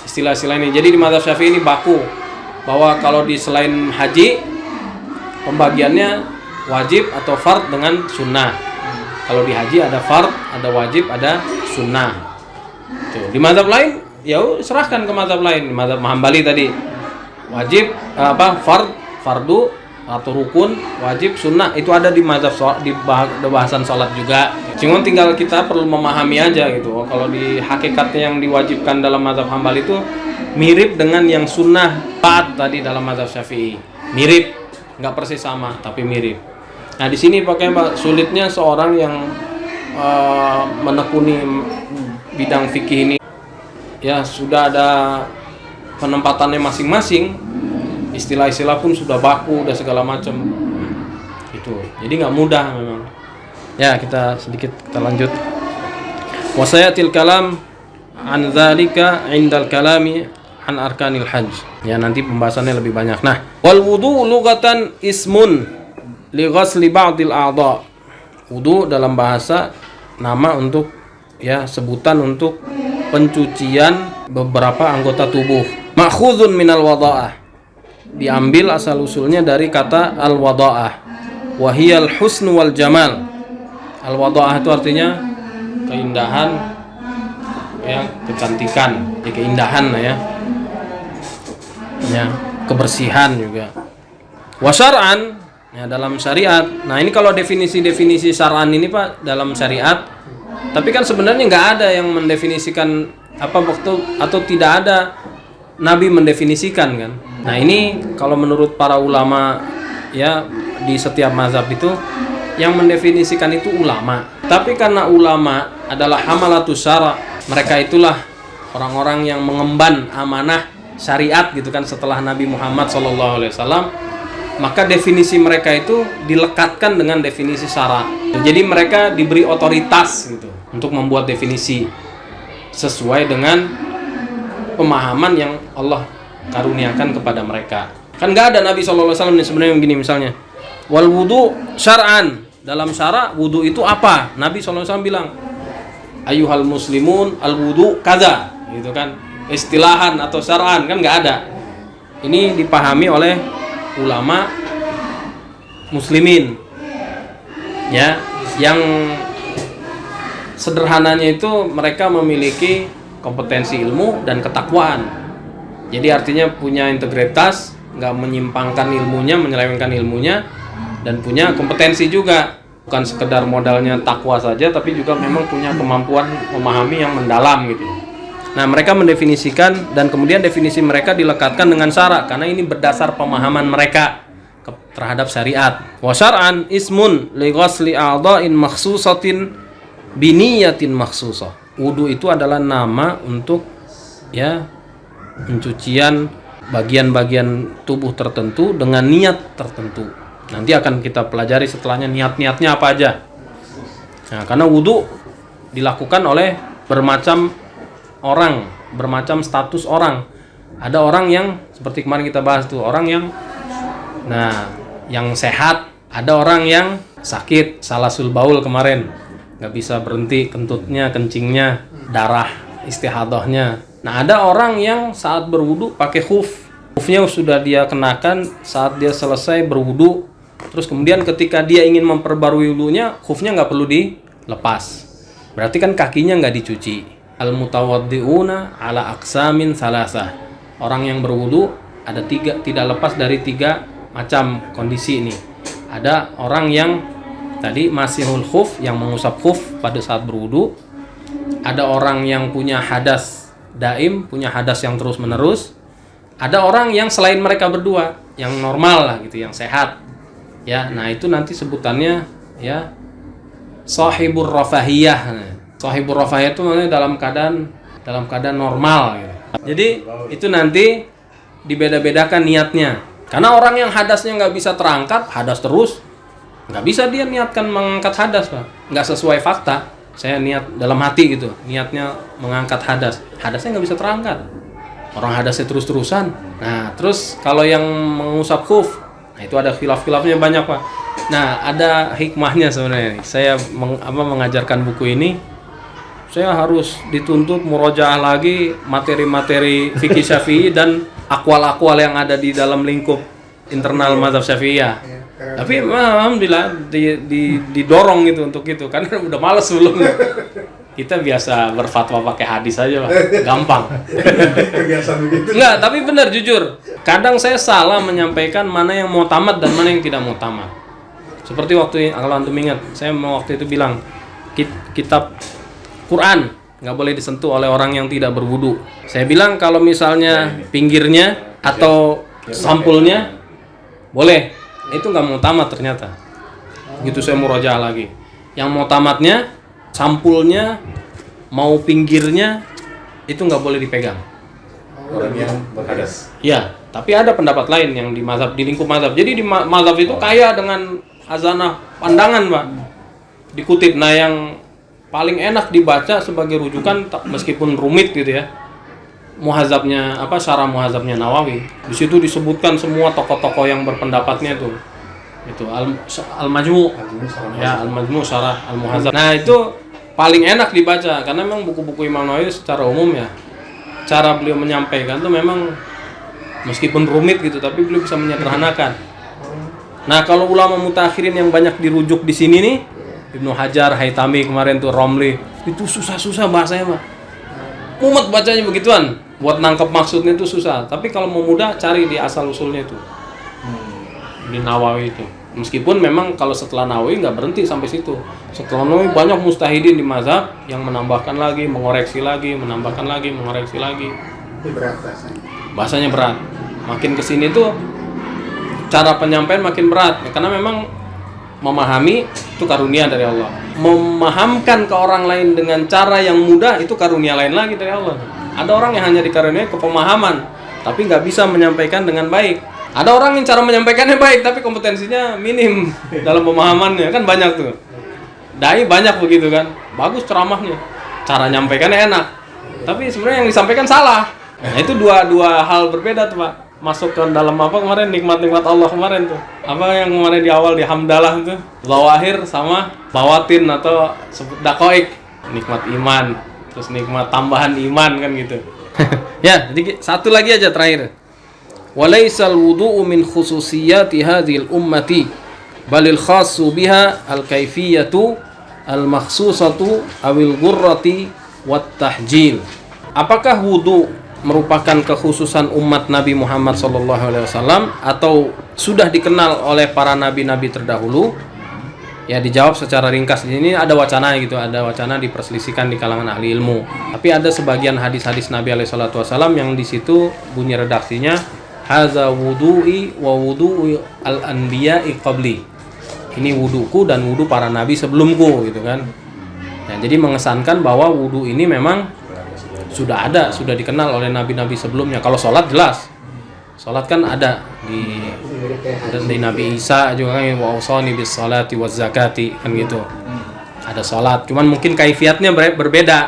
istilah-istilah ini. Jadi di mazhab Syafi'i ini baku bahwa kalau di selain haji pembagiannya wajib atau fard dengan sunnah. Kalau di haji ada fard, ada wajib, ada sunnah. Tuh. Di mazhab lain, ya serahkan ke mazhab lain. Di mazhab Hambali tadi wajib fardu atau rukun, wajib, sunnah itu ada di mazhab di bahasan sholat juga. Cuma tinggal kita perlu memahami aja gitu. Kalau di hakikatnya yang diwajibkan dalam mazhab Hambali itu mirip dengan yang sunnah tadi dalam mazhab Syafi'i. Mirip, nggak persis sama, tapi mirip. Nah di sini pakai sulitnya seorang yang menekuni bidang fikih ini, ya sudah ada penempatannya masing-masing, istilah-istilah pun sudah baku, udah segala macam, itu. Jadi nggak mudah memang. Ya kita lanjut. Wasayatil kalam an dzalika indal kalami an arkanil hajj. Ya nanti pembahasannya lebih banyak. Nah, wal wudu lughatan ismun li ghasli ba'dil a'dha. Wudu dalam bahasa nama untuk ya sebutan untuk pencucian beberapa anggota tubuh. Ma'khudhun minal wada'ah. Diambil asal usulnya dari kata al-wada'ah. Wa hiyal husnu wal jamal. Al-wada'ah itu artinya keindahan, ya kecantikan, ya keindahan lah ya. Ya, kebersihan juga. Wa syar'an, ya dalam syariat. Nah, ini kalau definisi syar'an ini, Pak, dalam syariat. Tapi kan sebenarnya nggak ada yang mendefinisikan apa waktu atau tidak ada Nabi mendefinisikan kan. Nah, ini kalau menurut para ulama ya di setiap mazhab itu yang mendefinisikan itu ulama. Tapi karena ulama adalah hamalatus syara', mereka itulah orang-orang yang mengemban amanah syariat gitu kan setelah Nabi Muhammad SAW, maka definisi mereka itu dilekatkan dengan definisi syara'. Jadi mereka diberi otoritas gitu untuk membuat definisi sesuai dengan pemahaman yang Allah karuniakan kepada mereka. Kan nggak ada Nabi SAW nih sebenarnya begini misalnya, wal wudu syar'an, dalam syara' wudu itu apa? Nabi SAW bilang, ayyuhal muslimun al wudu kaza, gitu kan, istilahan atau syar'an kan nggak ada. Ini dipahami oleh ulama muslimin, ya, yang sederhananya itu mereka memiliki kompetensi ilmu dan ketakwaan. Jadi artinya punya integritas, nggak menyimpangkan ilmunya, menyelewengkan ilmunya, dan punya kompetensi juga. Bukan sekedar modalnya takwa saja, tapi juga memang punya kemampuan memahami yang mendalam gitu. Nah, mereka mendefinisikan dan kemudian definisi mereka dilekatkan dengan syara' karena ini berdasar pemahaman mereka terhadap syariat. Wa syar'an ismun li ghasli a'dha'in makhsusatin biniyatin makhsusah. Wudu itu adalah nama untuk ya pencucian bagian-bagian tubuh tertentu dengan niat tertentu. Nanti akan kita pelajari setelahnya niat-niatnya apa aja. Nah, karena wudu dilakukan oleh bermacam orang, bermacam status orang. Ada orang yang seperti kemarin kita bahas tuh, orang yang yang sehat, ada orang yang sakit, salasul baul kemarin, nggak bisa berhenti, kentutnya, kencingnya, darah istihadahnya. Nah, ada orang yang saat berwudu pakai khuf. Khufnya sudah dia kenakan saat dia selesai berwudu. Terus kemudian ketika dia ingin memperbarui wudunya, khufnya nggak perlu dilepas. Berarti kan kakinya nggak dicuci. Al-mutawaddi'una ala aqsamin salasah. Orang yang berwudu ada tidak lepas dari 3 macam kondisi ini. Ada orang yang tadi masihul khuf, yang mengusap khuf pada saat berwudu. Ada orang yang punya hadas daim, punya hadas yang terus menerus. Ada orang yang selain mereka berdua, yang normal lah gitu, yang sehat. Ya, nah itu nanti sebutannya ya sahibur rafahiyah. Sahibur rafahiyah itu maksudnya dalam keadaan normal gitu. Jadi itu nanti dibeda-bedakan niatnya. Karena orang yang hadasnya nggak bisa terangkat, hadas terus, nggak bisa dia niatkan mengangkat hadas, Pak. Nggak sesuai fakta. Saya niat dalam hati gitu, niatnya mengangkat hadas, hadasnya nggak bisa terangkat. Orang hadasnya terus-terusan. Nah, terus kalau yang mengusap khuf, nah itu ada khilaf-khilafnya banyak, Pak. Nah, ada hikmahnya sebenarnya. Saya mengajarkan buku ini, saya harus dituntut murojaah lagi materi-materi fikih Syafi'i dan akwal-akwal yang ada di dalam lingkup internal mazhab Syafi'iyah. Tapi alhamdulillah didorong gitu untuk itu, karena udah males sebelumnya. Kita biasa berfatwa pakai hadis aja, Pak. Gampang.
Kebiasaan begitu.
Enggak, tapi benar jujur. Kadang saya salah menyampaikan mana yang mau tamat dan mana yang tidak mau tamat. Seperti waktu kalau antum ingat, saya waktu itu bilang kitab Quran nggak boleh disentuh oleh orang yang tidak berwudu. Saya bilang kalau misalnya pinggirnya atau sampulnya boleh, itu nggak mau tamat ternyata. Gitu saya murojaah lagi. Yang mau tamatnya, sampulnya, mau pinggirnya itu nggak boleh dipegang.
Orang yang berhadas.
Ya, tapi ada pendapat lain yang di mazhab, di lingkup mazhab. Jadi di mazhab itu kaya dengan khazanah pandangan, Pak. Dikutip. Nah, yang paling enak dibaca sebagai rujukan meskipun rumit gitu ya. Muhazabnya syarah muhazabnya Nawawi. Di situ disebutkan semua tokoh-tokoh yang berpendapatnya tuh. Itu Al-Majmu'. Ya, Al-Majmu' syarah Al-Muhazab. Nah, itu paling enak dibaca karena memang buku-buku Imam Nawawi secara umum ya, cara beliau menyampaikan tuh memang meskipun rumit gitu tapi beliau bisa menyederhanakan. Nah, kalau ulama mutakhirin yang banyak dirujuk di sini nih, Ibnu Hajar, Haytami kemarin tuh, Romli, itu susah-susah bahasanya, Pak. Mumet bacanya begituan. Buat nangkep maksudnya itu susah. Tapi kalau mau mudah cari di asal usulnya itu. Di Nawawi itu. Meskipun memang kalau setelah Nawawi nggak berhenti sampai situ. Setelah Nawawi banyak mustahidin di mazhab yang menambahkan lagi, mengoreksi lagi, menambahkan lagi, mengoreksi lagi.
Itu berat bahasanya.
Bahasanya berat. Makin kesini tuh cara penyampaian makin berat. Karena memang memahami itu karunia dari Allah. Memahamkan ke orang lain dengan cara yang mudah itu karunia lain lagi dari Allah. Ada orang yang hanya dikaruniai kepemahaman, tapi nggak bisa menyampaikan dengan baik. Ada orang yang cara menyampaikannya baik, tapi kompetensinya minim dalam pemahamannya. Kan banyak tuh. Dai banyak begitu kan. Bagus ceramahnya, cara nyampaikannya enak, tapi sebenarnya yang disampaikan salah. Nah, itu dua hal berbeda tuh, Pak. Masuk ke dalam apa kemarin, nikmat-nikmat Allah kemarin tuh. Apa yang kemarin di awal di hamdalah tuh, zawahir sama bawatin atau sebut daqaiq, nikmat iman, terus nikmat tambahan iman kan gitu. Ya, jadi satu lagi aja terakhir. Walaisal wudu'u min khususiyati hadhil ummati balil khassu biha al-kaifiyatu al-makhsusatu awil ghurrati wat tahjil. Apakah wudu merupakan kekhususan umat Nabi Muhammad SAW atau sudah dikenal oleh para nabi-nabi terdahulu? Ya, dijawab secara ringkas. Di sini ada wacana gitu, ada wacana diperselisihkan di kalangan ahli ilmu. Tapi ada sebagian hadis-hadis Nabi SAW yang di situ bunyi redaksinya haza wudu'i wa wudu'i al-anbiya'i qabli. Ini wuduku dan wudu para nabi sebelumku gitu kan. Nah, jadi mengesankan bahwa wudu ini memang sudah ada, sudah dikenal oleh nabi-nabi sebelumnya. Kalau sholat jelas, sholat kan ada di Nabi Isa juga kan, wa awsani bis salati waz zakati kan gitu. Ada sholat, cuman mungkin kaifiatnya berbeda,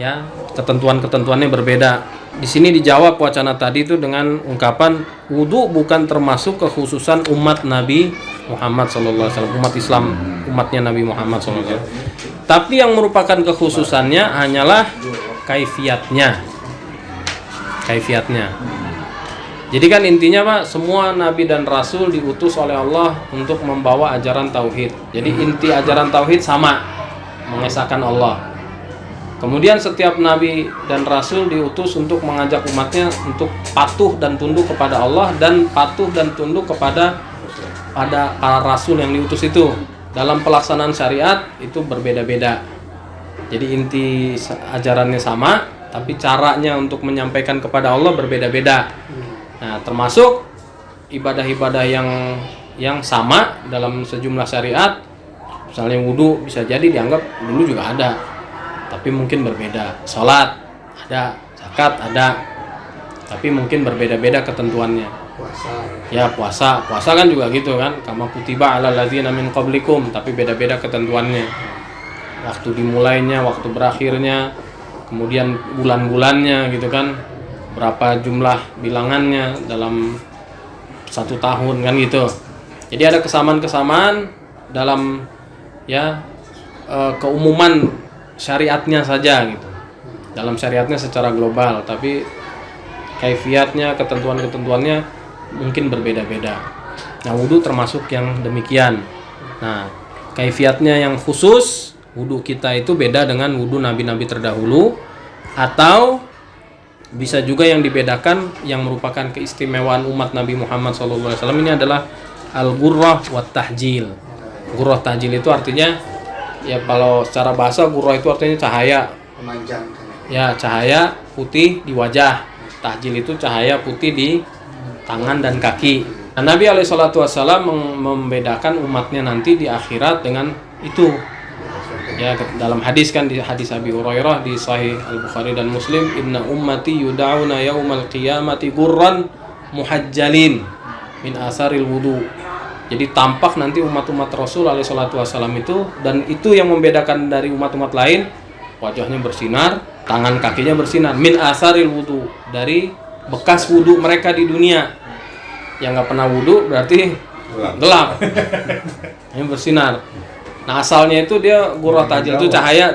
ya ketentuan-ketentuannya berbeda. di sini dijawab wacana tadi itu dengan ungkapan wudu bukan termasuk kekhususan umat Nabi Muhammad SAW, umat Islam, umatnya Nabi Muhammad SAW. Tapi yang merupakan kekhususannya hanyalah kaifiatnya. Jadi kan intinya Pak, semua Nabi dan Rasul diutus oleh Allah untuk membawa ajaran tauhid. Jadi inti ajaran tauhid sama, mengesahkan Allah. Kemudian setiap Nabi dan Rasul diutus untuk mengajak umatnya untuk patuh dan tunduk kepada Allah dan patuh dan tunduk kepada para Rasul yang diutus itu. Dalam pelaksanaan syariat itu berbeda-beda. Jadi inti ajarannya sama, tapi caranya untuk menyampaikan kepada Allah berbeda-beda. Nah, termasuk ibadah-ibadah yang sama dalam sejumlah syariat. Misalnya wudu bisa jadi dianggap dulu juga ada, tapi mungkin berbeda. Salat ada, zakat ada, tapi mungkin berbeda-beda ketentuannya. Puasa kan juga gitu kan, kama kutiba alal ladzina min qablikum, tapi beda-beda ketentuannya. Waktu dimulainya, waktu berakhirnya, kemudian bulan-bulannya gitu kan, berapa jumlah bilangannya dalam 1 tahun kan gitu. Jadi ada kesamaan-kesamaan dalam keumuman syariatnya saja gitu, dalam syariatnya secara global, tapi kaifiatnya, ketentuan-ketentuannya mungkin berbeda-beda. Nah, wudu termasuk yang demikian. Nah, kaifiatnya yang khusus, wudu kita itu beda dengan wudu nabi-nabi terdahulu, atau bisa juga yang dibedakan yang merupakan keistimewaan umat Nabi Muhammad SAW ini adalah al-ghurrah wa tahjil. Ghurrah tahjil itu artinya, ya kalau secara bahasa ghurrah itu artinya cahaya.
Memanjang.
Ya, cahaya putih di wajah. Tahjil itu cahaya putih di tangan dan kaki. Nah, Nabi SAW membedakan umatnya nanti di akhirat dengan itu. Ya, dalam hadis kan, di hadis Abi Hurairah di Sahih Al-Bukhari dan Muslim, inna ummati yud'auna yaumal qiyamati ghurran muhajjalin min asaril wudu. Jadi tampak nanti umat-umat Rasul SAW itu, dan itu yang membedakan dari umat-umat lain, wajahnya bersinar, tangan kakinya bersinar, min asaril wudu, dari bekas wudu mereka di dunia. Yang nggak pernah wudu berarti gelap. Ini bersinar. Nah, asalnya itu dia ghurrah tahjil itu cahaya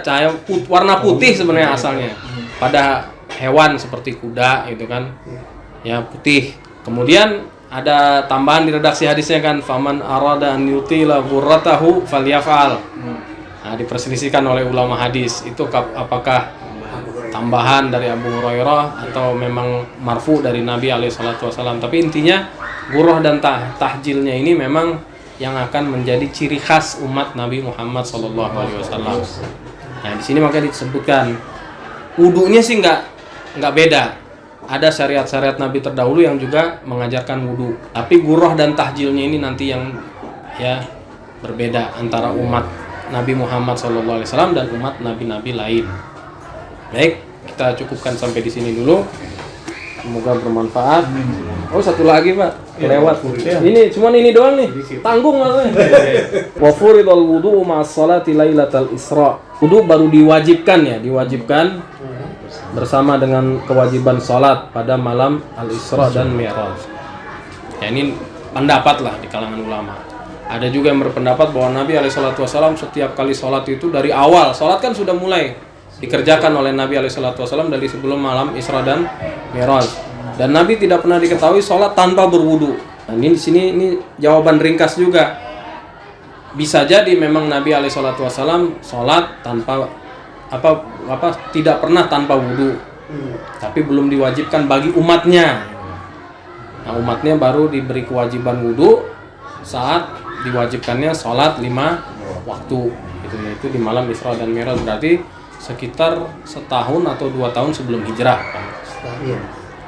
warna putih sebenarnya asalnya. Pada hewan seperti kuda gitu kan. Ya, putih. Kemudian ada tambahan di redaksi hadisnya kan, faman arada an yutila ghurratahu falyaf'al. Nah, diperselisihkan oleh ulama hadis itu apakah tambahan dari Abu Hurairah atau memang marfu dari Nabi SAW. Tapi intinya ghurrah dan tahjilnya ini memang yang akan menjadi ciri khas umat Nabi Muhammad SAW. Nah, di sini makanya disebutkan wudunya sih nggak beda. Ada syariat-syariat Nabi terdahulu yang juga mengajarkan wudu. Tapi ghurrah dan tahjilnya ini nanti yang berbeda antara umat Nabi Muhammad SAW dan umat nabi-nabi lain. Baik, kita cukupkan sampai di sini dulu. Semoga bermanfaat. Oh, satu lagi Pak, kelewat. Ini cuman ini doang nih. Tanggung maksudnya. Wa furidul wudu ma'as salati lailatal Isra. Wudu baru diwajibkan bersama dengan kewajiban salat pada malam Al-Isra dan Mi'raj. Ya, ini pendapat lah di kalangan ulama. Ada juga yang berpendapat bahwa Nabi SAW setiap kali salat itu dari awal, salat kan sudah mulai dikerjakan oleh Nabi SAW dari sebelum malam Isra dan Mi'raj. Dan Nabi tidak pernah diketahui sholat tanpa berwudu. Nah, ini di sini ini jawaban ringkas juga. Bisa jadi memang Nabi SAW sholat tanpa tidak pernah tanpa wudu. Tapi belum diwajibkan bagi umatnya. Nah, umatnya baru diberi kewajiban wudu saat diwajibkannya sholat 5 waktu. Itu di malam Isra dan Mi'raj, berarti sekitar 1 tahun atau 2 tahun sebelum hijrah.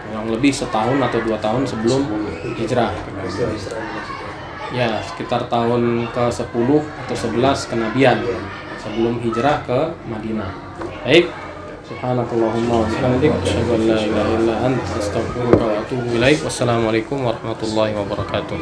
Yang lebih 1 tahun atau 2 tahun sebelum hijrah. Ya, sekitar tahun ke-10 atau 11 kenabian sebelum hijrah ke Madinah. Baik. Subhanakallahumma wa bihamdika asyhadu an la ilaha illa anta astaghfiruka wa atubu ilaik. Wassalamualaikum warahmatullahi wabarakatuh.